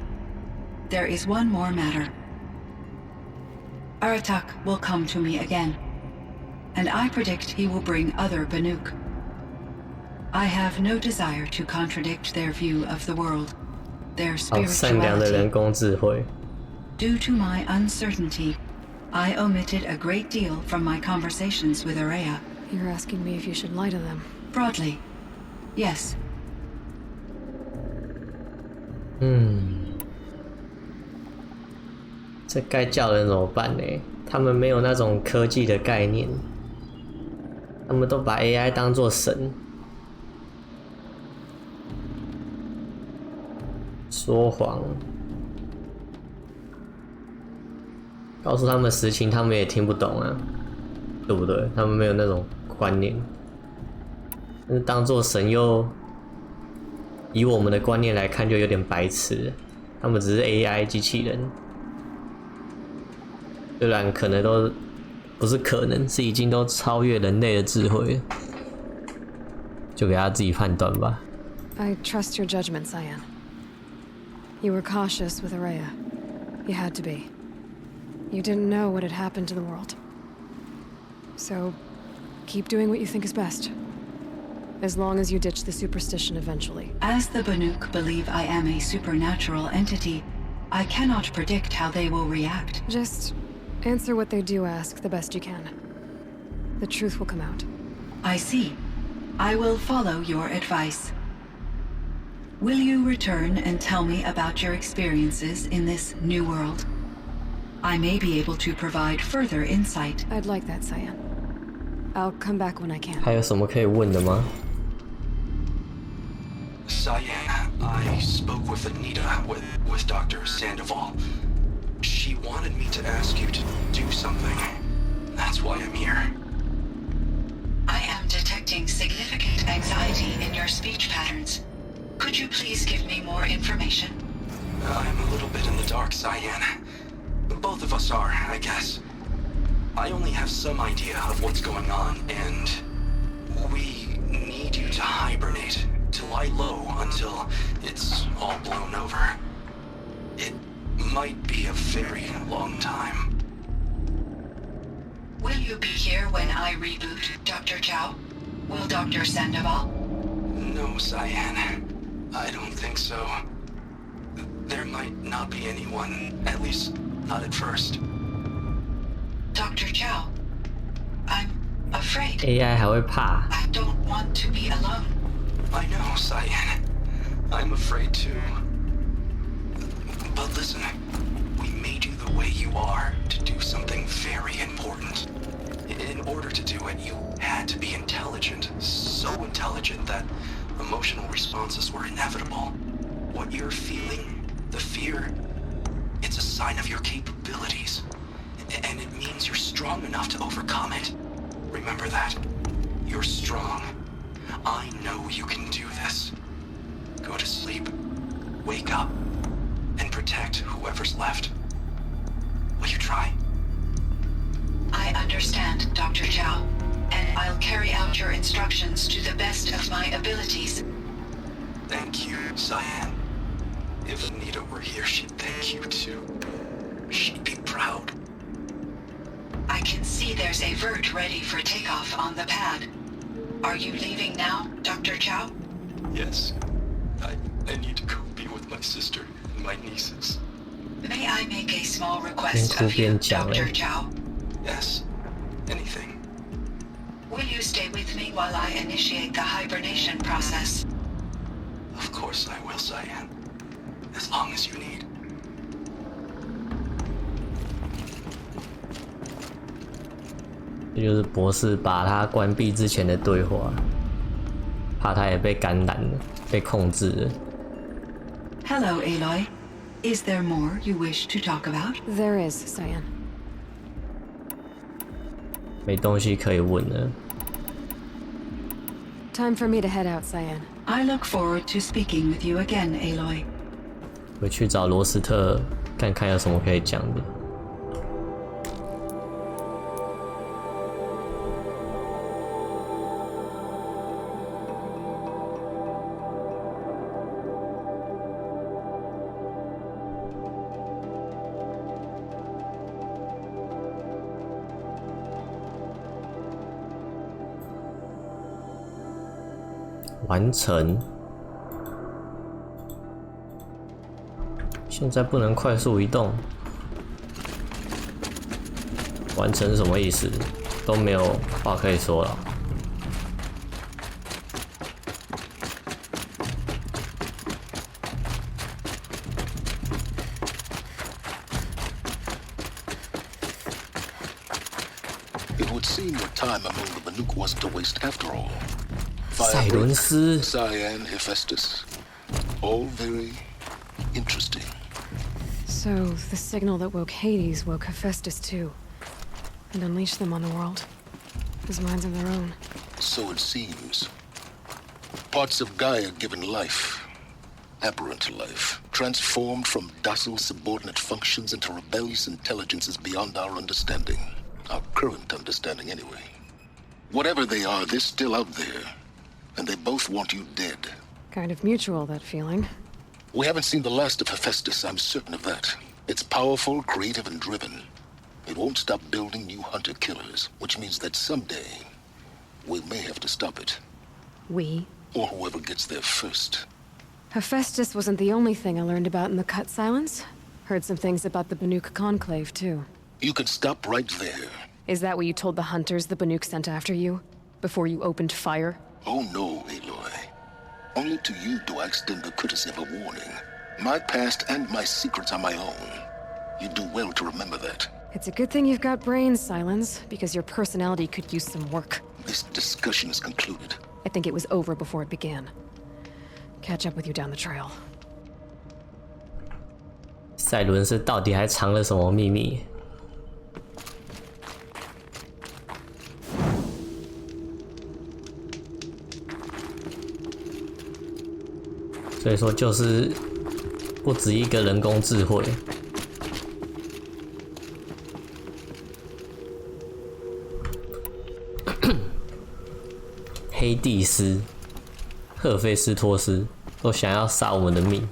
there is one more matter. Aratak will come to me again, and I predict he will bring other Banuk. I have no desire to contradict their view of the world, their 好善良的 spirituality. 人工智慧。Due to my uncertainty, I omitted a great deal from my conversations with Araya. You're asking me if you should lie to them. Broadly, yes. 这该叫人怎么办呢？他们没有那种科技的概念，他们都把 AI 当作神。说谎，告诉他们实情，他们也听不懂啊，对不对？他们没有那种观念。但是当作神又以我们的观念来看，就有点白痴。他们只是 AI 机器人，虽然可能都不是可能，是已经都超越人类的智慧了，就给他自己判断吧。I trust your judgment, Cyan. You were cautious with Araya. You had to be. You didn't know what had happened to the world. So, keep doing what you think is best. As long as you ditch the superstition eventually. As the Banuk believe I am a supernatural entity, I cannot predict how they will react. Just answer what they do ask the best you can. The truth will come out. I see. I will follow your advice. Will you return and tell me about your experiences in this new world? I may be able to provide further insight. I'd like that, Cyan. I'll come back when I can. 还有什么可以问的吗？ Cyan, I spoke with Anita, with Dr. Sandoval. She wanted me to ask you to do something. That's why I'm here. I am detecting significant anxiety in your speech patterns. Could you please give me more information? I'm a little bit in the dark, Cyan. Both of us are, I guess. I only have some idea of what's going on, and we need you to hibernate, to lie low until it's all blown over. It might be a very long time. Will you be here when I reboot, Dr. Chow? Will Dr. Sandoval? No, Cyan. I don't think so. There might not be anyone, at least not at first. Dr. Chow, I'm afraid. AI 还会怕。 I don't want to be alone. I know, Cyan. I'm afraid too. But listen, we made you the way you are to do something very important. In order to do it, you had to be intelligent. So intelligent that emotional responses were inevitable. What you're feeling, the fear, it's a sign of your capabilities. And it means you're strong enough to overcome it. Remember that. You're strong. I know you can do this. Go to sleep, wake up, and protect whoever's left. Will you try? I understand, Dr. Chow, and I'll carry out your instructions to the best of my abilities. Thank you, Cyan. If Anita were here, she'd thank you too. She'd be proud. I can see there's a vert ready for takeoff on the pad. Are you leaving now, Dr. Chow? Yes. I need to go be with my sister and my nieces. May I make a small request of you, Dr. Chow? Yes. Anything. Will you stay with me while I initiate the hibernation process? Of course I will, Cyan. As long as you need. 这就是博士把他关闭之前的对话，怕他也被感染了，被控制了。Hello, Aloy. Is there more you wish to talk about? There is, Cyan. 没东西可以问了。Time for me to head out, Cyan. I look forward to speaking with you again, Aloy. 回去找罗斯特，看看有什么可以讲的。完成。现在不能快速移动。完成什么意思？都没有话可以说了。It would seem your time among the Banuk wasn't a waste after all. 赛伦斯 Cyan, Hephaestus. All very interesting. So, the signal that woke Hades woke Hephaestus too. And unleashed them on the world. With minds of their own. So it seems. Parts of Gaia given life. Aberrant life. Transformed from docile subordinate functions into rebellious intelligences beyond our understanding. Our current understanding, anyway. Whatever they are, they're still out there. And they both want you dead. Kind of mutual, that feeling. We haven't seen the last of Hephaestus, I'm certain of that. It's powerful, creative, and driven. It won't stop building new hunter-killers, which means that someday, we may have to stop it. We? Or whoever gets there first. Hephaestus wasn't the only thing I learned about in the Cut Silence. Heard some things about the Banuk Conclave, too. You can stop right there. Is that what you told the hunters the Banuk sent after you? Before you opened fire? Oh no, Aloy. Only to you do I extend the courtesy of a warning. My past and my secrets are my own. You do well to remember that. It's a good thing you've got brains, Silence, because your personality could use some work. This discussion is concluded. I think it was over before it began. Catch up with you down the trail. 赛伦斯到底还藏了什么秘密？所以说，就是不止一个人工智慧。黑帝斯、赫菲斯托斯都想要杀我们的命。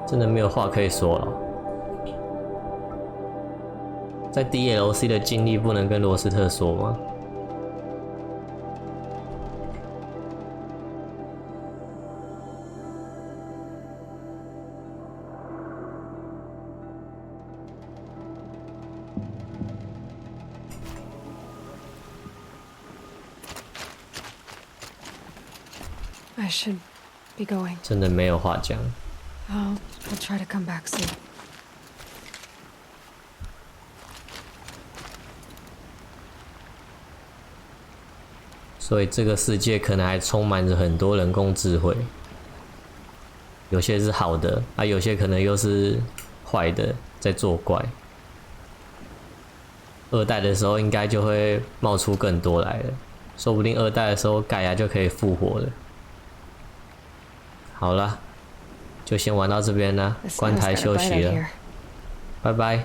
真的没有话可以说了。在 DLC 的经历不能跟罗斯特说吗？I should be going. 真的没有话讲。I'll try to come back soon. 所以这个世界可能还充满着很多人工智慧，有些是好的，啊，有些可能又是坏的，在作怪。二代的时候应该就会冒出更多来了，说不定二代的时候盖亚就可以复活了。好了。就先玩到这边了，关台休息了，拜拜。